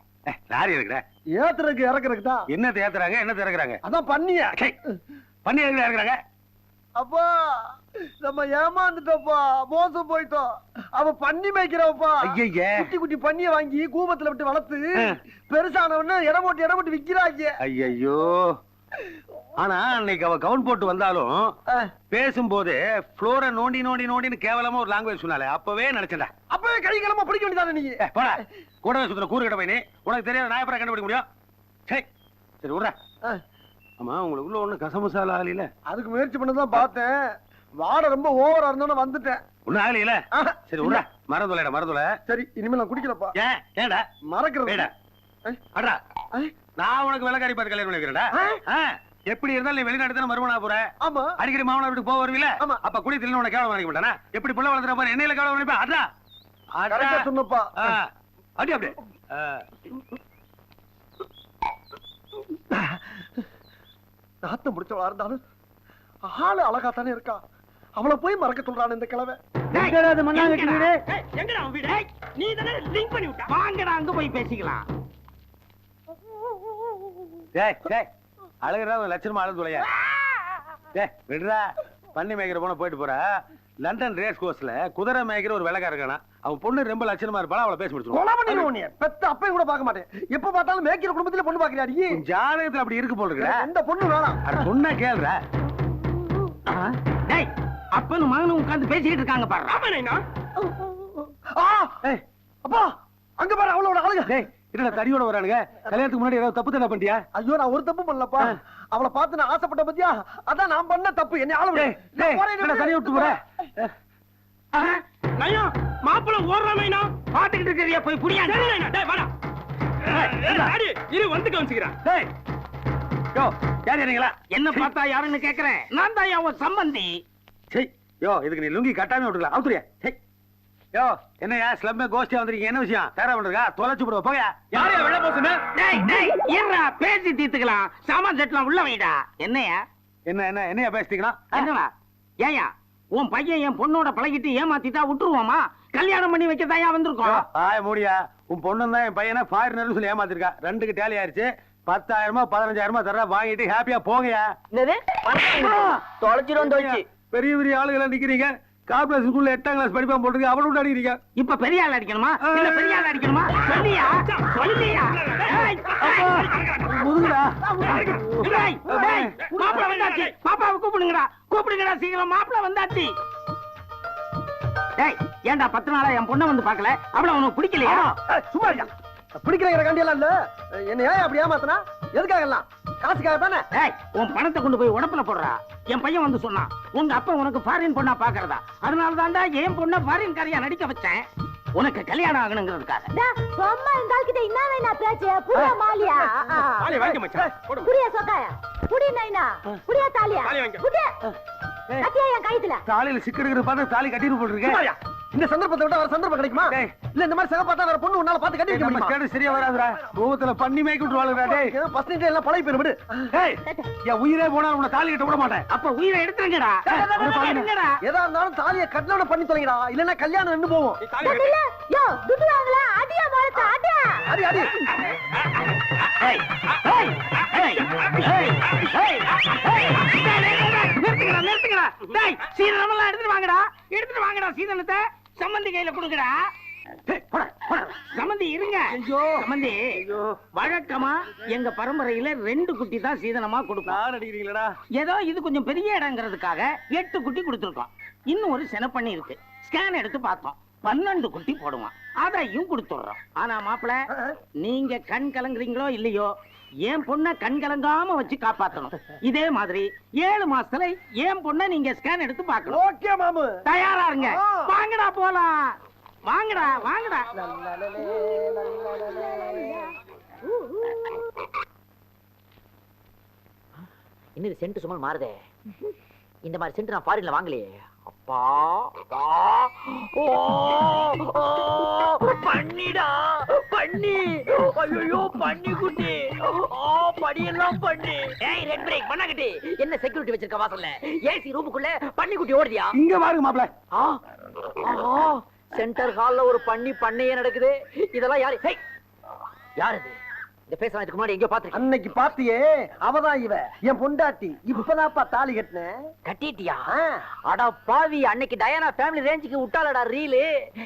லாரி இருக்குடா. ஏத்துறதுக்கு இறக்குறதுக்கு தான். என்ன ஏத்துறாங்க என்ன இறக்குறாங்க? அதான் பண்ணியா. பண்ணி இறக்குறாங்க. அப்பா நம்ம ஏமாந்துட்டோப்பா, மோசம் போயிட்டோம். அவ பண்ணி மேய்க்கிறவப்பா. ஐயய்ய. குட்டி குட்டி பண்ணிய வாங்கி கூபத்துல விட்டு வளர்த்து பெருசானவன இடம் போட்டு விக்கிறாங்க. ஐயோ. ஆனா அன்னைக்கு அவ கவுன் போட்டு வந்தாலும் பேசும்போது ஃப்ளோரை நோண்டி நோண்டி நோண்டின்னு கேவலமா ஒரு லாங்குவேஜ் சொன்னாலே அப்பவே நினைச்சேன்டா. அப்பவே கை கிளம்ப பிடிக்க வேண்டியதானே நீ? போடா. கூடவே சுத்துற கூறு கடை பையனே. உனக்கு தெரியாத நான் எப்பறம் கண்டுபிடிக்க முடியும்? சரி சரி விடுறா. ஆமா உங்களுக்கு உள்ள ஒண்ணு கசமசாலா ஆகல. அதுக்கு முயற்சி பண்ணதான் பார்த்தேன். வாடை ரொம்ப ஓவரா இருந்தானே வந்துட்டேன். ஒன்னும் ஆகல. சரி விடுறா. மறந்துல. சரி இனிமே நான் குடிக்கலப்பா. ஏன்டா மறக்கிறேன். அடா நான் உனக்கு வெள்ளக்காரி பார்த்து கல்யாணம் பண்ணி வைக்கிறேன்டா. எப்படி இருந்தாலும் நீ வெளிநாட்டு தானே மறுமணா போற. ஆமா. அடிக்கடி மாமனார் வீட்டுக்கு போக வருவீல. ஆமா. அப்ப குடி தின்னு உனக்கு கேவலம் நினைக்க மாட்டானா? எப்படி புள்ள வளர்த்துற பாரு என்னையில கேவலம் நினைப்பா. அடா கரெக்டா சொன்னப்பா. அப்படியே நாத்தம் முடிச்சவளா இருந்தாலும் ஆளு அழகா தானே இருக்கா. அவளை போய் மறக்க சொல்றான் இந்த கிழவை. எங்கடா உன் வீடு? நீ தானே லிங்க் பண்ணி விட்ட. வாங்கடா அங்க போய் பேசிக்கலாம். அழகுறா லட்சணமா அழுது தொலையா. விடுறா. பண்ணி மேய்க்கிற போன போயிட்டு போற. லண்டன் ரேஸ் கோர்ஸ்ல குதிரை மேய்க்கிற ஒரு வெள்ளக்கார இருக்கானா. அவன் பொண்ணு ரொம்ப லட்சணமா இருப்பாளா. அவளை பேசி முடிச்சு பெத்த அப்பையும் கூட பார்க்க மாட்டேன். எப்ப பார்த்தாலும் மேய்க்கிற குடும்பத்துல பொண்ணு பாக்குறியா? ஜாதகத்துல அப்படி இருக்கு போல இருக்குடா. இந்த பொண்ணு வேணாம். சொன்னா கேளுடா. அப்பனும் மகனும் உட்கார்ந்து பேசிக்கிட்டு இருக்காங்க பாரு. அப்பா அங்க பாரு அவளோட அழகு. என்னடா தடியோட வரானுங்க? கல்யாணத்துக்கு முன்னாடி ஏதாவது தப்பு தானே பண்ணியா? ஐயோ நான் ஒரு தப்பு பண்ணலப்பா. அவளை பார்த்து நான் ஆசைப்பட்ட பத்தியா? அதான் நான் பண்ண தப்பு. என்ன ஆள விடு. தனியா விட்டு போற. மாப்பிள்ள ஓடுறாமைனா பாத்துக்கிட்டு இருக்கிறியா? போய் புரியா. இரு வந்து கவனிச்சுக்கிறேன். என்ன பார்த்தா யாருன்னு கேக்குறேன். நான் தான் அவன் சம்பந்தி. இதுக்கு நீ லுங்கி கட்டாம விட்டுக்கலாம். அவுத்துறியா? என்னையா ஸ்லம்மே கோஷ்டியா வந்திருக்கீங்க? என்ன விஷயம்? தேரா பண்றா தொலைச்சு போடுவா. போயா யாரையா வெள்ள போசுன்னு? பேசி தீர்த்துக்கலாம். சாமான் செட்லாம் உள்ள வைடா. என்னையா என்னையா பேசிட்டீங்கன்னா? என்னவா? ஏயா உன் பையன் என் பொண்ணோட பழகிட்டு ஏமாத்திட்டா விட்டுருவோமா? கல்யாணம் பண்ணி வைக்கதாயா வந்திருக்கோம். மூடியா. உன் பொண்ணு தான் என் பையனை ஃபாரினர் சொல்லி ஏமாத்திருக்கா. 2க்கு டேலி ஆயிருச்சு. 10,000 15,000 தர வாங்கிட்டு ஹாப்பியா போங்கயா. தொலைச்சிரும். பெரிய பெரிய ஆளுகளை நிக்கிறீங்க. கார்பரேஷன் ஸ்கூல்ல 8ஆம் கிளாஸ் படிப்பா போட்டுருக்கு. அவளை விட்டு அடிக்கிறீங்க. இப்ப பெரிய ஆள் அடிக்கணுமா இல்ல பெரிய ஆள் அடிக்கணுமா? சொல்லியா சொல்லியா. முதுகுடா. மாப்பிள வந்தாச்சு. பாப்பாவை கூப்பிடுங்கடா சீக்கிரம். மாப்பிள வந்தாச்சு. டேய் ஏன்டா 10 நாளா என் பொண்ணை வந்து பாக்கல? அவள உனக்கு பிடிக்கலையா? சும்மா இல்ல. பிடிக்கிற காண்டியெல்லாம் இல்ல. என்ன ஏன் அப்படி ஏமாத்தனா? எதுக்காக எல்லாம்? காசுக்காக தானே. உன் பணத்தை கொண்டு போய் உடப்புல போடுறா. என் பையன் வந்து சொன்னான் உங்க அப்பா உனக்கு ஃபாரின் பொண்ணா பாக்குறதா. அதனால தான்டா என் பொண்ணை ஃபாரின் காரியா நடிக்க வச்சேன். உனக்கு கல்யாணம் ஆகணுங்கிறதுக்காக. சும்மா இருந்தால் கிட்ட என்ன வேணா பேச்சு? புரிய மாலியா? தாலி வாங்கி மச்சான். புரிய சொக்காயா? புடி நைனா? புரிய தாலியா? புடி. கட்டியா என் கைத்துல. தாலியில சிக்கடுகிற பார்த்து தாலி கட்டிட்டு போட்டுருக்கேன். இந்த சந்தர்ப்பத்தை விட வேற சந்தர்ப்பம் கிடைக்குமா? இல்ல இந்த மாதிரி சக பார்த்தா வேற பொண்ணு உன்னால பார்த்து கட்டி வைக்க முடியுமா? கேடு சரியா வராதுடா. கோவத்துல பண்ணி மேய்க்கு விட்டுவாளுடா. டேய் ஃபர்ஸ்ட் நைட் எல்லாம் பழைய பேர் விடு. டேய் என் உயிரே போனா உன்னை தாலி கட்ட விட மாட்டேன். அப்ப உயிரை எடுத்துங்கடா. ஏதா இருந்தாலும் தாலியை கட்டணம் பண்ணி தொலைங்கடா. இல்லன்னா கல்யாணம் நின்னு போகும். யோ துட்டு வாங்கல. அடியா மாரத்த அடியா. அடி அடி. ஏய் ஏய் ஏய் ஏய் ஏய் நிறுத்துங்கடா. டேய் சீதனம் எல்லாம் எடுத்துட்டு வாங்கடா. சீதனத்தை சம்பந்தி கையில கொடுங்கடா. சம்பந்தி இருங்க. சம்பந்தி வழக்கமா எங்க பரம்பரையில 2 குட்டி தான் சீதனமா கொடுப்போம். ஏதோ இது கொஞ்சம் பெரிய இடங்கிறதுக்காக 8 குட்டி கொடுத்துருக்கோம். இன்னும் ஒரு செனப்பண்ணி இருக்கு. ஸ்கேன் எடுத்து பார்த்தோம். 12 குட்டி போடுவான். அதையும் கொடுத்துடுறோம். ஆனா மாப்பிள நீங்க கண் கலங்குறீங்களோ இல்லையோ என் பொண்ணை கண் கலங்காம வச்சு காப்பாத்தணும். இதே மாதிரி 7 மாசத்துல என் பொண்ணை நீங்க ஸ்கேன் எடுத்து பார்க்கணும். ஓகே மாமு. தயாரா இருங்க. வாங்கடா போலாம். வாங்கடா. இன்னும் சென்ட் சும்மா மாறுதே. இந்த மாதிரி சென்ட் நான் ஃபாரின்ல வாங்கலையே. அப்பா பண்ணிடா. பண்ணி ஐயோ பண்ணி குட்டி படியெல்லாம் பண்ணி ஏய் ரெட் பிரேக் பண்ணாங்கட்டி என்ன செக்யூரிட்டி வச்சிருக்க வாசல்ல ஏசி ரூமுக்குள்ள பண்ணி குட்டி ஓடுதியா இங்க பாருங்க மாப்ள. சென்டர் ஹால்ல ஒரு பண்ணையே நடக்குது இதெல்லாம் யாரு யாரு இது இந்த பேசலாம் இதுக்கு முன்னாடி எங்கேயோ பாத்துருக்கேன் அன்னைக்கு பாத்தியே அவதான் இவ என் பொண்டாட்டி இப்பதான்ப்பா தாலி கட்டினேன். கட்டிட்டியா அடா பாவி அன்னைக்கு டயானா ஃபேமிலி ரேஞ்சுக்கு விட்டாலடா ரீலு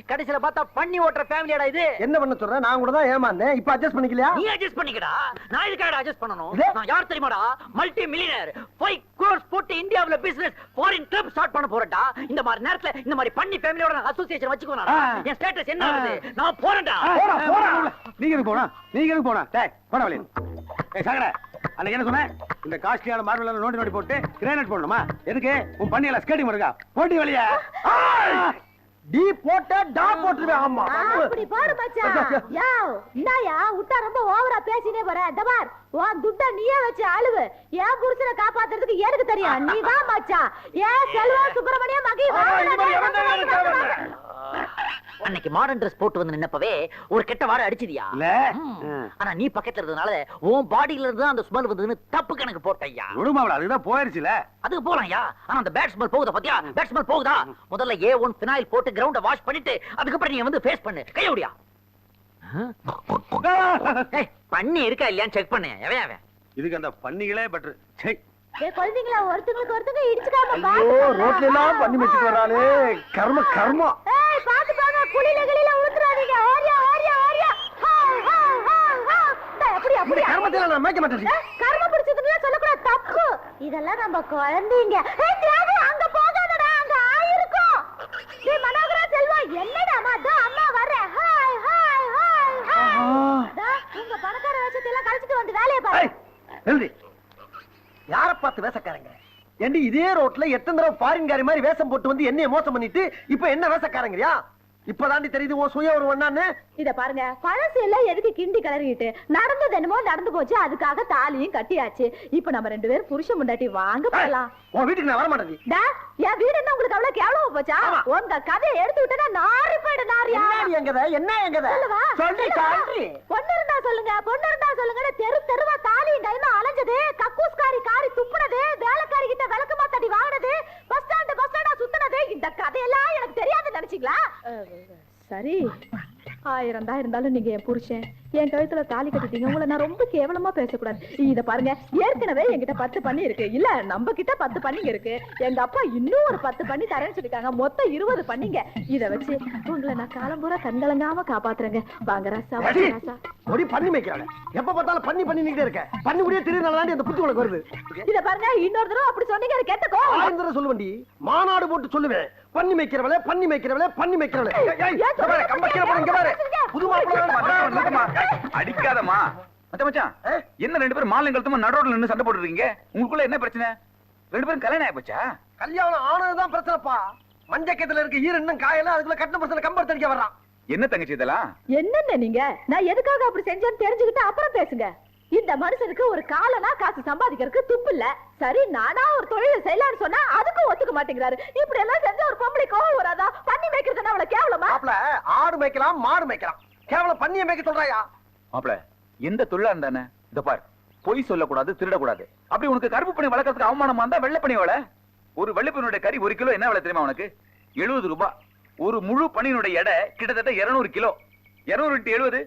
கடைசில பார்த்தா பண்ணி ஓட்டுற ஃபேமிலியாடா இது என்ன பண்ண சொல்றேன் நான் கூட தான் ஏமாந்தேன் இப்ப அட்ஜஸ்ட் பண்ணிக்கலையா நீ அட்ஜஸ்ட் பண்ணிக்கடா நான் இதுக்காக அட்ஜஸ்ட் பண்ணனும் நான் யார் தெரியுமாடா மல்டி மில்லியனர் 5 crores போட்டு இந்தியாவுல பிசினஸ் ஃபாரின் கிளப் ஸ்டார்ட் பண்ண போறேன்டா இந்த மாதிரி நேரத்துல இந்த மாதிரி பண்ணி ஃபேமிலியோட நான் அசோசியேஷன் வச்சுக்கோனா என் ஸ்டேட்டஸ் என்ன ஆகுது நான் போறேன்டா போடா நீங்க எதுக்கு போனா டேய் போடா வெளிய. ஏய் சாகர அன்னைக்கு என்ன சொன்னேன் இந்த காஸ்ட்லியான மார்பிள் நோண்டி போட்டு கிரானைட் போடணுமா எதுக்கு உன் பண்ணியல ஸ்கேட்டிங் இருக்கா போட்டி வெளிய டி போட்ட டா போட்டுருவேன். ஆமா அப்படி போடு மச்சான். யோவ் என்னயா உட்டா ரொம்ப ஓவரா பேசினே போற. டபார் உன் துட்ட நீயே வச்சு அழுவு. ஏன் புருஷனை காப்பாத்துறதுக்கு எனக்கு தெரியும். நீ வா மச்சான். ஏன் செல்வா சுப்பிரமணிய மகி அன்னைக்கு மாடர்ன் Dress போட்டு வந்து நின்னப்பவே ஒரு கெட்ட வாடை அடிச்சிதியா இல்ல ஆனா நீ பக்கத்துல இருந்தனால உன் பாடியில இருந்து அந்த ஸ்மெல் வந்ததுன்னு தப்பு கணக்கு போட்டய்யா விடுமாவள அதுதான் போயிருச்சுல அதுக்கு போலாம்யா ஆனா அந்த பேட் ஸ்மெல் போகுதா பாத்தியா பேட் ஸ்மெல் போகுதா முதல்ல A1 ஃபினாயில் போட்டு கிரவுண்ட வாஷ் பண்ணிட்டு அதுக்கப்புறம் நீ வந்து ஃபேஸ் பண்ணு கையோடியா ஏய் பண்ணி இருக்கா இல்லையான்னு செக் பண்ணு அவன் இதுக்கு அந்த பண்ணிகளே பெட்டர் சே ஏய் குழந்தைங்களா ஒருத்தங்க இடிச்சுக்காம ஐயோ ரோட்ல எல்லாம் பண்ணி வச்சிட்டு வரானே கர்ம கர்மம். ஏய் பாத்து பாங்க குளில உளுத்துறாதீங்க. ஓரியா அப்படி கர்மத்துல நான் மேய்க்க மாட்டேன். கர்ம பிடிச்சதுன்னு சொல்லக்கூடாது தப்பு. இதெல்லாம் நம்ம குழந்தைங்க. ஏய் தியாகு அங்க போகாதடா அங்க ஆயிருக்கும். டேய் மனோகரா செல்வா என்னடா அம்மா வரேன். ஹாய் டா உங்க பணக்கார வேஷத்தை எல்லாம் கழிச்சிட்டு வந்து வேலைய பாரு. ஏய் எழுதி யார பார்த்து வேஷக்காரங்க ஏண்டி இதே ரோட்ல எத்தனை தடவை ஃபாரின்காரி மாதிரி வேஷம் போட்டு வந்து என்னைய மோசம் பண்ணிட்டு இப்ப என்ன வேஷக்காரங்கயா இப்பதாண்டி தெரியுது உன் சுய ஒரு ஒண்ணான்னு. இத பாருங்க பழசு எல்லாம் எதுக்கு கிண்டி கலறிட்டு நடந்தது என்னமோ நடந்து போச்சு அதுக்காக தாலியும் கட்டியாச்சு. இப்ப நம்ம ரெண்டு பேரும் புருஷன் முண்டாட்டி வாங்க போலாம். உன் வீட்டுக்கு நான் வர மாட்டேன். டா என் வீடு என்ன உங்களுக்கு அவ்வளவு கேவலமா போச்சா? உங்க கதையை எடுத்து விட்டா நாரி போயிடு நாரியா. என்ன எங்கத சொல்லி காண்டி பொண்ணு இருந்தா சொல்லுங்க தெருவா தாலி டைமா அலைஞ்சது கக்கூஸ்காரி காரி துப்புனது வேலைக்காரி கிட்ட விளக்கு மாத்தாடி வாங்கினது பஸ் ஸ்டாண்டா சுத்தினது இந்த கதையெல்லாம் எனக்கு தெரியாது நினைச்சீங்களா? சரி 1000 தான் இருந்தாலும் நீங்க என் புருஷன் என் கழுத்துல தாலி கட்டிட்டீங்க. உங்களை நான் ரொம்ப கேவலமா பேசக்கூடாது. இத பாருங்க ஏற்கனவே என்கிட்ட 10 பண்ணி இருக்கு. இல்ல நம்ம கிட்ட 10 பண்ணிங்க இருக்கு. எங்க அப்பா இன்னும் ஒரு 10 பண்ணி தரேன்னு சொல்லிருக்காங்க. மொத்தம் 20 பண்ணிங்க. இத வச்சு உங்களை நான் காலம்பூரா கண்கலங்காம காப்பாத்துறேங்க. வாங்க ராசா ஒடி பண்ணி மேய்க்கிறாங்க. எப்ப பார்த்தாலும் பண்ணிக்கிட்டே இருக்க. பண்ணி முடிய திருநாளாண்டி அந்த புத்தி உனக்கு வருது. இத பாருங்க இன்னொரு தடவை அப்படி சொன்னீங்க அது கேட்டக்கோ. 1000 தடவை சொல்லுவேண்டி மாநாடு போட்டு சொல்லுவேன். பண்ணி மேய்க்கிறவளே புது மாப்பிள்ளை அடிக்காதமா மச்சான் என்ன ரெண்டு பேரும் மாலை கழுத்தமா நடுரோட்ல நின்னு சண்டை போட்டு இருக்கீங்க உங்களுக்குள்ள என்ன பிரச்சனை ரெண்டு பேரும் கல்யாணம் ஆயிப்போச்சா கல்யாணம் ஆனதுதான் பிரச்சனைப்பா மஞ்சக்கத்துல இருக்க ஈர இன்னும் காயல அதுக்குள்ள கட்டின பிரச்சனை கம்பர் தடிக்க வர்றான் என்ன தங்கச்சி இதெல்லாம் என்னென்ன நீங்க நான் எதுக்காக அப்படி செஞ்சேன்னு தெரிஞ்சுக்கிட்டு அப்புறம் பேசுங்க இந்த மனுஷனுக்கு ஒரு காலனா காசு சம்பாதிக்கிறதுக்கு துப்பு இல்ல சரி நானா ஒரு தொழில் செய்யலாம்னு சொன்னா அதுக்கும் ஒத்துக்க மாட்டேங்கிறாரு இப்படி எல்லாம் செஞ்ச ஒரு பொம்பளை கோவம் வராதா பண்ணி மேய்க்கிறதுனா அவளை கேவலமா மாப்ள ஆடு மேய்க்கலாம் மாடு மேய்க்கலாம் கேவலம் பண்ணிய மேய்க்க சொல்றாயா மாப்ள எந்த தொழிலா இருந்தானே இத பார் பொய் சொல்லக்கூடாது திருடக்கூடாது அப்படி உனக்கு கருப்பு பண்ணி வளர்க்கறதுக்கு அவமானமா இருந்தா வெள்ளை பண்ணி வள ஒரு வெள்ளைப்பனுடைய கறி 1 கிலோ என்ன விலை தெரியுமா உனக்கு 70 ரூபாய் ஒரு முழு பன்னியினுடைய எடை கிட்டத்தட்ட 200 கிலோ 200 × 70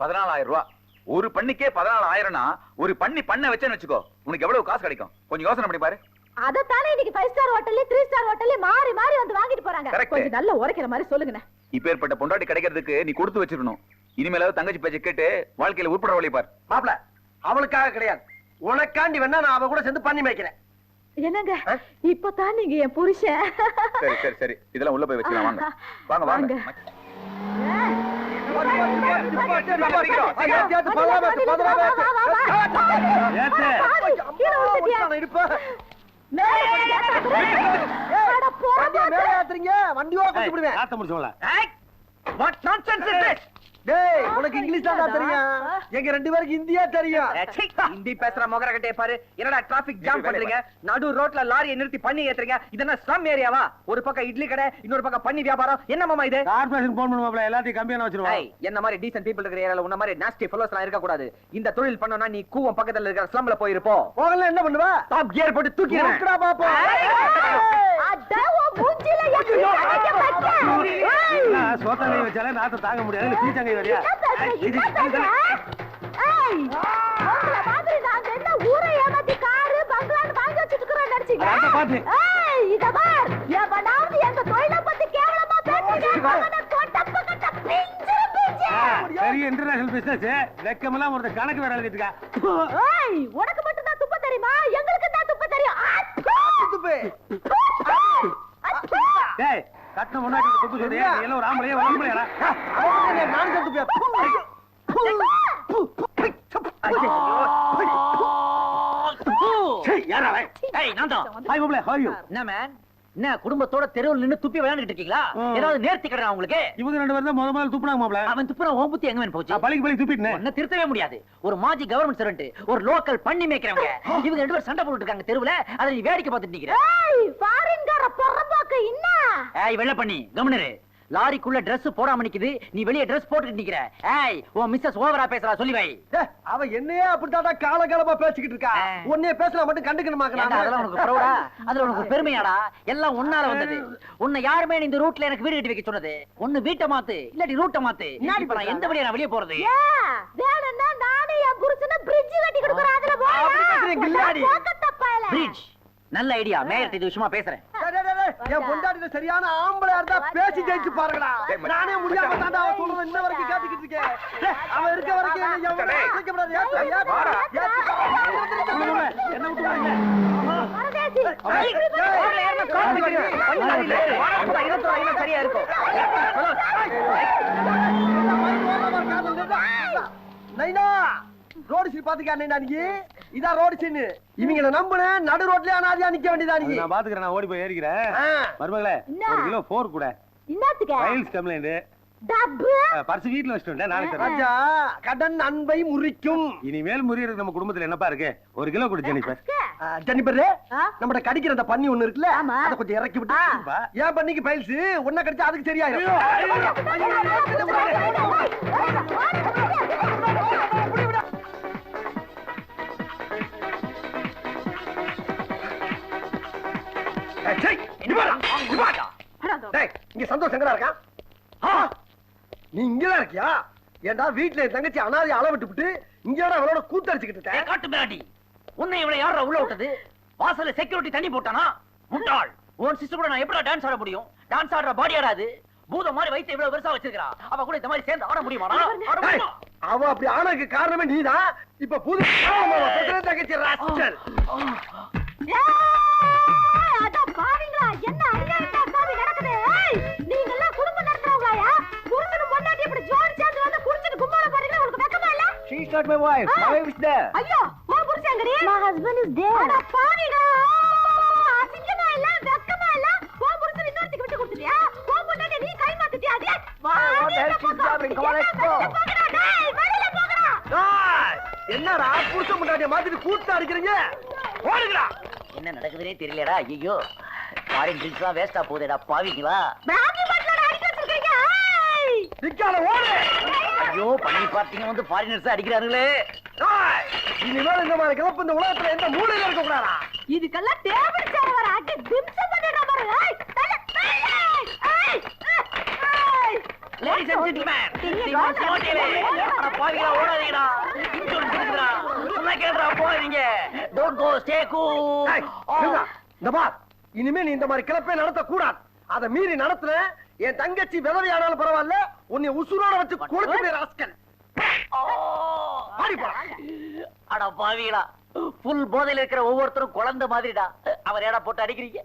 14000 ரூபாய் ஒரு பண்ணிக்கே 14000னா ஒரு பண்ண வச்சேன்னு வச்சுக்கோ உனக்கு எவ்வளவு காசு கிடைக்கும் கொஞ்சம் யோசனை பண்ணி பாரு அதத்தானே இன்னைக்கு 5 ஸ்டார் ஹோட்டல்ல 3 ஸ்டார் ஹோட்டல்ல மாறி மாறி வந்து வாங்கிட்டு போறாங்க கொஞ்சம் நல்ல உரைக்கிற மாதிரி சொல்லுங்க இப்பேற்பட்ட பொண்டாட்டி கிடைக்கிறதுக்கு நீ கொடுத்து வச்சிரணும் இனிமேலாவது தங்கச்சி பேச்ச கேட்டு வாழ்க்கையில உட்பட வழி பார் மாப்ள அவளுக்காக கிடையாது உனக்காண்டி வேணா நான் அவ கூட சேர்ந்து பண்ணி மேய்க்கிறேன் என்னங்க இப்பதான் நீங்க என் புருஷன் சரி சரி சரி இதெல்லாம் உள்ள போய் வச்சுக்கலாம் வாங்க வாங்க வாங்க வண்டியோ ஆத்த முடிச்சோம்ல What nonsense is this? டேய் உனக்கு இங்கிலீஷ் தான் தெரியும், எங்க 2 பேருக்கு ஹிந்தியா தெரியும். ஹிந்தி பேசுற மொகரகட்டே பாரு. என்னடா டிராபிக் ஜாம் பண்றீங்க? நடு ரோட்ல லாரியை நிறுத்தி பண்ணி ஏத்துறீங்க. இதென்ன ஸ்லம் ஏரியாவா? ஒரு பக்கம் இட்லி கடை, இன்னொரு பக்கம் பண்ணி வியாபாரம். என்ன மாமா இது? கார்ப்பரேஷன் போன் பண்ணுவாப்ல, எல்லாத்தையும் கம்மியான வச்சிருவாங்க. என்ன மாதிரி டீசன்ட் பீப்பிள் இருக்கிற ஏரியால உன்ன மாதிரி நாஸ்டி ஃபெல்லோஸ் எல்லாம் இருக்க கூடாது. இந்த தொழில் பண்ணனும்னா நீ கூவம் பக்கத்துல இருக்கிற ஸ்லம்ல போயிருப்போ. போகல என்ன பண்ணுவ? டாப் கியர் போட்டு தூக்கிடுறேன். தூக்குடா பாப்போம். அட ஓ மூஞ்சில எப்படி அடிக்க மாட்டேன். சோத்தாங்கை வச்சாலே நாத்த தாங்க முடியாது, இல்ல பீச்சாங்கை வரையா? ஊரை ஏமாத்தி காரு பங்களான்னு வாங்கி வச்சுட்டு இருக்கிறேன்னு நினைச்சீங்க? அத பாத்து. ஏய் இத பார், எவனாவது எங்க தொழிலை பத்தி கேவலமா பேசுறீங்க, அவனை தொட்டப்ப கட்ட பிஞ்சு பிஞ்சு. பெரிய இன்டர்நேஷனல் பிசினஸ், வெக்கமெல்லாம் ஒரு கணக்கு வேற எழுதிட்டு இருக்கா. ஏய் உனக்கு மட்டும் தான் துப்ப தெரியுமா? எங்களுக்கு தான் துப்ப தெரியும். துப்பு. டேய் கட்டண முன்னாடி துப்பு சொல்றியா? நீ எல்லாம் ஒரு ஆம்பளையா ஒரு ஆம்பளையாடா? நான் தான் துப்பியா. யாரா அவன்? ஏய் நான் தான். ஹாய் மாப்ள, how are you? என்ன மேன், என்ன குடும்பத்தோட தெருவில் நின்னு துப்பி விளையாண்டுட்டு இருக்கீங்களா? ஏதாவது நேர்த்தி கடனா உங்களுக்கு? இவங்க 2 பேரும் தான் முதல்ல துப்புனாங்க மாப்ள. அவன் துப்புற ஓம் புத்தி எங்க மேன் போச்சு? பலிக்கு துப்பிட்டேன். ஒன்ன திருத்தவே முடியாது. ஒரு மாஜி கவர்மெண்ட் சர்வெண்ட், ஒரு லோக்கல் பண்ணி மேய்க்கிறவங்க, இவங்க 2 பேரும் சண்டை போட்டுட்டு இருக்காங்க தெருவுல. அதை நீ வேடிக்கை பார்த்துட்டு நிக்கிற. ஏய் ஃபாரின்கார பொறம்போக்கு என்ன? ஏய் வெள்ள பண்ணி கவர்னர், லாரிக்குள்ள Dress போடாம நிக்குது, நீ வெளிய Dress போட்டுட்டு நிக்கிற. ஏய் உன் மிஸ்ஸஸ் ஓவரா பேசுறா, சொல்லி வை. அவ என்னையே அப்படித்தாடா காலகாலமா பேசிக்கிட்டு இருக்கா. உன்னைய பேசலாம் மட்டும் கண்டுக்கணுமாக்கறா. அதெல்லாம் உனக்கு ப்ரௌடா? அதுல உனக்கு பெருமையாடா? எல்லாம் உன்னால வந்தது. உன்னை யாருமே இந்த ரூட்ல எனக்கு வீடு கட்டி வைக்க சொன்னது? ஒன்னு வீட்டை மாத்து, இல்லாட்டி ரூட்டை மாத்து. இப்ப நான் எந்த வழியா நான் வெளிய போறது? வேணும்னா நானே என் புருஷனை பிரிட்ஜ் கட்டி கொடுக்குறேன், அதுல பிரிட்ஜ் நல்ல ஐடியா. மேயர் இது விஷயமா பேசுறேன். என் பொண்டாட்டில சரியான ஆம்பளையா இருந்தா பேசி ஜெயிச்சு பாருங்கடா. நானே முடியாம தாண்டா அவ சொல்றது இன்ன வரைக்கும் கேட்டுக்கிட்டு இருக்கேன். அவ இருக்க வரைக்கும் எவனே கேட்கக்கூடாது. என்ன விட்டுறாங்க? சரியா இருக்கும். நைனா ரோடு சீன் பாத்துக்க நைனா, நீ இதான் ரோடு சீன். இவங்கள நம்புன நடு ரோட்லயே அனாதியா நிக்க வேண்டியதா நீ. நான் பாத்துக்கிறேன், நான் ஓடி போய் ஏறிக்கிறேன். மருமகளே 1 கிலோ 4 கூட. என்னத்துக்கு? Files complaint. டப்பு பர்ஸ் வீட்ல வச்சிட்டேன், நாளைக்கு தரேன். ராஜா கடன் அன்பை முறிக்கும். இனிமேல் முறியறது நம்ம குடும்பத்துல என்னப்பா இருக்கு? 1 கிலோ கொடு ஜெனிஃபர். ஜெனிஃபர், நம்மட கடிக்கிற அந்த பன்னி ஒண்ணு இருக்குல்ல, அத கொஞ்சம் இறக்கி விட்டு. ஏன் பன்னிக்கு ஃபைல்ஸ் ஒண்ணா கடிச்சா அதுக்கு சரியாயிரும். இங்க சந்தோஷம் எங்கடா இருக்கா? நீ இங்கதான் இருக்கியா? ஏண்டா வீட்டுல என் தங்கச்சி அனாதை அளவிட்டு விட்டு இங்கடா அவளோட கூத்தடிச்சுக்கிட்டு இருக்க? காட்டு மிராண்டி, உன்னை இவளை யாரா உள்ள விட்டது? வாசல்ல செக்யூரிட்டி தண்ணி போட்டானா? முட்டாள், உன் சிஸ்டர் கூட நான் எப்படி டான்ஸ் ஆட முடியும்? டான்ஸ் ஆடுற பாடி ஆடாது. பூத மாதிரி வயிற்று இவ்வளவு பெருசா வச்சிருக்கா, அவ கூட இந்த மாதிரி சேர்ந்து ஆட முடியுமாடா? அவ அப்படி ஆனதுக்கு காரணமே நீதான். இப்ப புது தங்கச்சி ராஸ்கல். என்ன அநியாயம் நடக்குது? நீங்க எல்லாம் குடும்பம் நடத்துறவங்களா? புருஷனும் பொண்டாட்டி இப்படி ஜோடி சேர்ந்து வந்து குடிச்சிட்டு கும்மாள போறீங்க, உங்களுக்கு வெக்கமா இல்ல? She is not my wife. My wife is there. ஐயோ உன் புருஷன் எங்கடி? My husband is there. அட பாவிடா, அசிங்கமா இல்ல, வெக்கமா இல்ல? உன் புருஷன் இன்னொருத்திக்கு விட்டு கொடுத்துட்டியா? உன் பொண்டாட்டி நீ கை மாத்திட்டியா? அடே வா, என்னடா புருஷன் பொண்டாட்டிய மாத்திட்டு கூத்தா அடிக்கிறீங்க? ஓடுங்கடா. என்ன நடக்குதுன்னே தெரியலடா. ஐயோ ஃபாரின் ட்ரிங்க்ஸ்லாம் வேஸ்டா போகுதேடா பாவிங்களா. பிராந்தி பாட்டில அடிக்க வச்சிருக்கீங்க. நிக்கால ஓடு. ஐயோ பண்ணி பார்த்தீங்க வந்து ஃபாரினர்ஸ் அடிக்கிறாங்களே. இனிமேல் இந்த மாதிரி கிளப்பு இந்த உலகத்துல எந்த மூலையில இருக்க கூடாதா? இதுக்கெல்லாம் டேபிள் சேர் வர அடி திம்சம் பண்ணிடுறா பாரு. ஏய் தல ஏய் Ladies and gentlemen, நீ போட்டீங்களே, அட பாவிங்களா ஓடாதீங்கடா. இன்சூரன்ஸ் இருக்குடா. சொன்னா கேளுடா, போறீங்க. Don't go, stay cool. இந்த பார், இனிமே நீ இந்த மாதிரி கிளப்பே நடத்த கூடாது. அத மீறி நடத்துற என் தங்கச்சி விதவையானாலும் பரவாயில்ல, உன்னை உசுரோட வச்சு கொளுத்தி போய் ராஸ்கல். அட பாவிகளா, புல் போதையில இருக்கிற ஒவ்வொருத்தரும் குழந்தை மாதிரிடா. அவர் ஏடா போட்டு அடிக்கிறீங்க?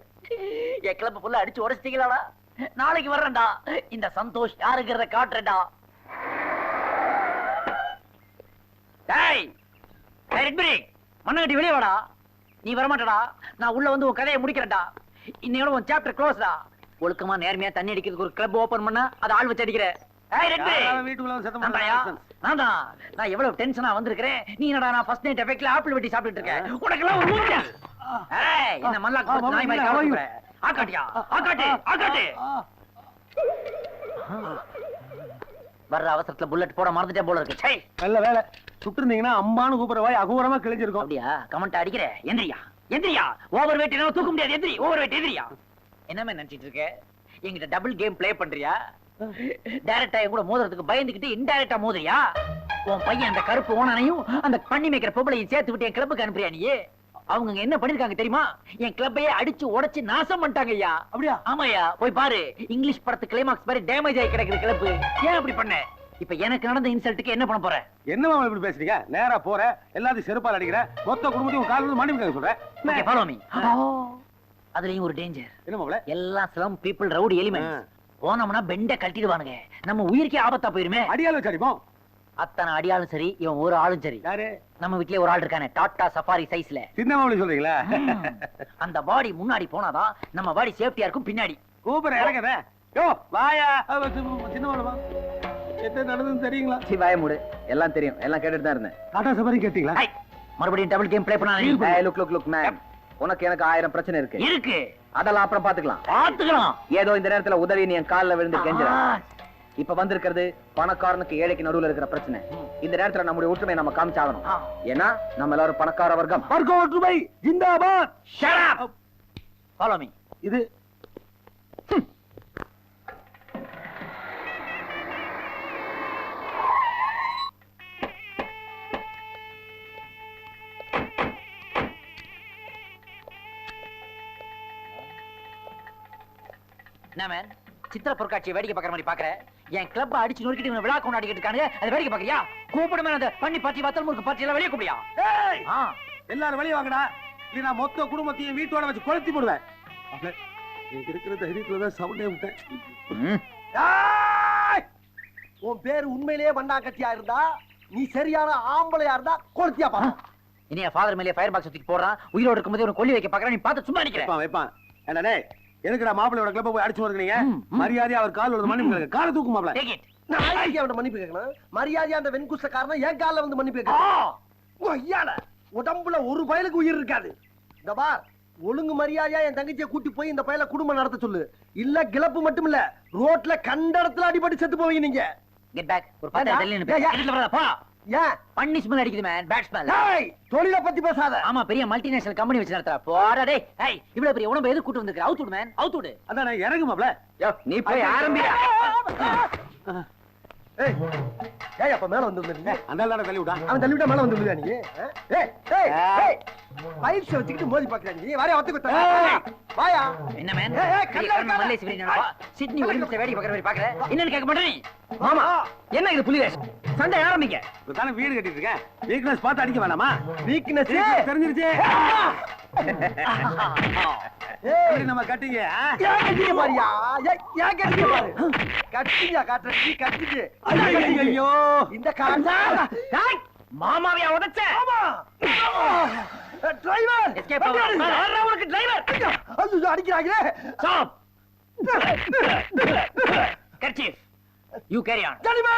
என் கிளம்ப புல்ல அடிச்சு உடைச்சிட்டீங்களாடா. நாளைக்கு வர்றேன்டா, இந்த சந்தோஷ் யாருங்கிறத காட்டுறேன்டா. டேய் ரெட்பெரி, மண்ணகட்டி வெளியே வாடா. நீ வரமாட்டடா, நான் உள்ள வந்து உன் கதையை முடிக்கிறேன்டா. இன்னையோட உன் சாப்டர் க்ளோஸ்டா. ஒழுக்கமா நேர்மையா தண்ணி அடிக்கிறதுக்கு ஒரு கிளப் ஓபன் பண்ணா அதை ஆள் வச்சு அடிக்கிற. ஏய் ரெட் பிரேக் யாராவது வீட்டுக்குள்ள வந்து சத்தம் நான்தாயா? போடுறாங்க. நான் எவ்வளவு டென்ஷனா வந்திருக்கிறேன். நீ என்னடா நான் ஃபர்ஸ்ட் நைட் எஃபெக்ட்ல ஆப்பிள் வெட்டி சாப்பிட்டுட்டு இருக்கேன். உனக்கெல்லாம் ஒரு மூஞ்சா? ஏய் என்ன மல்லாக்கு போட்டு நாய் மாதிரி காட்டுற. ஆகாட்டியா? ஆகாட்டி. வர்ற அவசரத்துல புல்லட் போட மறந்துட்டே போல இருக்கு. சை. நல்ல வேலை சுட்டு இருந்தீங்கன்னா அம்மானு கூப்பிடுற வாய் அகோரமா கிழிஞ்சிருக்கும். அப்படியா? கமெண்ட் அடிக்கிற. எந்திரியா. ஓவர் வெயிட் என்ன தூக்க முடியாது. எந்திரி. ஓவர் வெயிட் எந்திரியா. என்னமே நினைச்சிட்டு இருக்க? என்கிட்ட டபுள் கேம் ப்ளே பண்றியா? டைரக்டா என் கூட மோதுறதுக்கு பயந்துகிட்டு இன்டைரக்டா மோதுறியா? உன் பையன் அந்த கருப்பு ஓனானையும் அந்த பண்ணி மேய்க்கிற பொம்பளையும் சேர்த்து விட்டு என் கிளப்புக்கு அனுப்புறியா நீ? அவங்க என்ன பண்ணிருக்காங்க தெரியுமா? என் கிளப்பையே அடிச்சு உடைச்சு நாசம் பண்ணிட்டாங்க ஐயா. அப்படியா? ஆமாயா, போய் பாரு. இங்கிலீஷ் படத்து கிளைமாக்ஸ் மாதிரி டேமேஜ் ஆகி கிடக்குது கிளப்பு. ஏன் அப்படி பண்ண? இப்ப எனக்கு நடந்த இன்சல்ட்டுக்கு என்ன பண்ண போற? என்ன மாமா இப்படி பேசுறீங்க? நேரா போற எல்லாத்தையும் செருப்பால் அடிக்கிற மொத்த குடும்பத்தையும் கால் வந்து மன்னிப்பு கேட்க சொல்றேன். Okay, follow me. அதுலயும் ஒரு டேஞ்சர். என்ன மாப்ள? எல்லாம் ஸ்லம் பீப்பிள் ரவுடி எலிமெண்ட்ஸ். போனோம்னா பெண்ட கட்டிடுவானுங்க. நம்ம உயிருக்கே ஆபத்தா போயிருமே. அடியால வச்சு அடிப்போம். அத்தனை அடியாலும் சரி, இவன் ஒரு ஆளும் சரி. யாரு? நம்ம வீட்லயே ஒரு ஆள் இருக்கானே, டாடா சஃபாரி சைஸ்ல. சின்ன மாப்பிள சொல்றீங்களா? அந்த பாடி முன்னாடி போனாதான் நம்ம பாடி சேஃப்டியா இருக்கும். பின்னாடி கூப்பிட இறங்கத. யோ வாயா. சின்ன மாப்பிள என்ன நடந்ததுன்னு தெரியுங்களா? வாய மூடு. எல்லாம் தெரியும், எல்லாம் கேட்டுட்டு தான் இருந்தேன். டாடா சஃபாரி கேட்டீங்களா? ஹை, மறுபடியும் டபுள் கேம் ப்ளே பண்ணா லுக் மேம், உனக்கு எனக்கு 1000 பிரச்சனை இருக்கு. இருக்கு. அதெல்லாம் அப்புறம் பாத்துக்கலாம். ஏதோ இந்த நேரத்துல உதவி நீ என் கால்ல விழுந்து கெஞ்சுற. இப்ப வந்திருக்கிறது பணக்காரனுக்கு ஏழைக்கு நடுவுல இருக்கிற பிரச்சனை. இந்த நேரத்துல நம்முடைய ஒற்றுமையை நம்ம காமிச்சாகணும். ஏன்னா நம்ம எல்லாரும் பணக்கார வர்க்கம். வர்க்க ஒற்றுமை ஜிந்தாபாத். Shut up. Follow me. இது என்ன மேன், சித்திர பொருட்காட்சியை வேடிக்கை பார்க்குற மாதிரி பாக்குற? என் கிளப் அடிச்சு நொறுக்கிட்டு இவனை விழா கொண்டாடிக்கிட்டு இருக்கானுங்க. அதை வேடிக்கை பாக்குறியா? கூப்பிடுமே அந்த பண்ணி பாத்தி வத்தல் முறுக்கு பாத்தி எல்லாம் வெளியே கூப்பிடியா? ஏய் எல்லாரும் வெளிய வாங்கடா. நீ நான் மொத்த குடும்பத்தையும் வீட்டோட வச்சு கொளுத்தி போடுவேன். அப்ப நீங்க இருக்கிற தைரியத்துல தான் சவுண்டே விட்டேன். உன் பேர் உண்மையிலேயே மண்ணாங்கட்டியா இருந்தா, நீ சரியான ஆம்பளையா இருந்தா கொளுத்தியா பா. இனியா ஃபாதர் மேலே ஃபயர் பாக்ஸ் தூக்கி போடுறான். உயிரோட இருக்கும்போது உனக்கு கொல்லி வைக்க பாக்குறான். நீ பார்த்து சும்மா நிக்கிற. வைப்பான். என்ன டேய், எதுக்குடா மாப்பிள்ளையோட கிளப்ப போய் அடிச்சு வரீங்க? மரியாதையா அவர் கால் விழுந்து மன்னிப்பு கேளுங்க. காலை தூக்கு மாப்பிள்ளை. Take it. நான் அவன்கிட்ட மன்னிப்பு கேட்கணும். மரியாதையா அந்த வெண்குஷ்டக்காரன் என் காலில் வந்து மன்னிப்பு கேட்கணும். ஐயால உடம்புல ஒரு பயலுக்கு உயிர் இருக்காது. இந்த பார், ஒழுங்கு மரியாதையா என் தங்கச்சியை கூட்டி போய் இந்த பயல குடும்பம் நடத்த சொல்லு. இல்ல கிளப்பு மட்டும் இல்ல, ரோட்ல கண்ட இடத்துல அடிபட்டு செத்து போவீங்க நீங்க. Get back. ஒரு 10 தள்ளி நின்னு வீட்ல வரதா போ. ஏன் பண்ணி ஸ்மெல் அடிக்குது மேன், பேட் ஸ்மெல். ஏய் தொழில பத்தி பேசாத. ஆமா, பெரிய மல்டிநேஷனல் கம்பெனி வச்சு நடத்துறா. போடா டேய். ஏய் இவ்வளவு பெரிய உடம்பு எது கூட்டி வந்திருக்க? அவுட் விடு மேன், அவுட் விடு. அதான் இறங்கு மாப்பிள்ளை. யோ நீ போய் ஆரம்பிடா. ஏய் ஏய் அப்ப மேல வந்து விடுங்க. அந்த ஆளோட தள்ளி விடா. அவன் தள்ளி விட்டா மேல வந்து விடுவா நீ? ஏய் ஏய் ஏய் பைப்ஸ் வச்சுக்கிட்டு மோதி பாக்குறா நீ. வாயா ஒத்து குத்த. வாயா. என்ன மேன்? ஏய், ஏய், கல்ல இருக்காத. மல்லேசி வீடு நினைப்பா. சிட்னி ஒலிம்பிக்ஸ் வேடிக்கை பார்க்குற மாதிரி பார்க்கற. என்னன்னு கேட்க மாட்டே நீ? மாமா என்ன இது புலி வேஷம்? சண்டை ஆரம்பிங்க. தானே வீடு கட்டிட்டு இருக்கேன். வீக்னஸ் பார்த்து அடிக்க வேணாமா? வீக்னஸ் தெரிஞ்சிருச்சு. ஏய் நம்ம கட்டிங்க. ஏன் கட்டிங்க பாரியா? ஏன் கட்டிங்க பாரு. கட்டிங்க காட்டுற நீ கட்டிங்க. ஐயோ இந்த காசா டேய் மாமாவையா உடைச்ச? ஆமா. டிரைவர் எஸ்கேப் ஆவற. வர்ற உனக்கு டிரைவர். ஐயோ அடிக்கறாங்களே. Stop. Kerchief. You carry on. ஜலிமா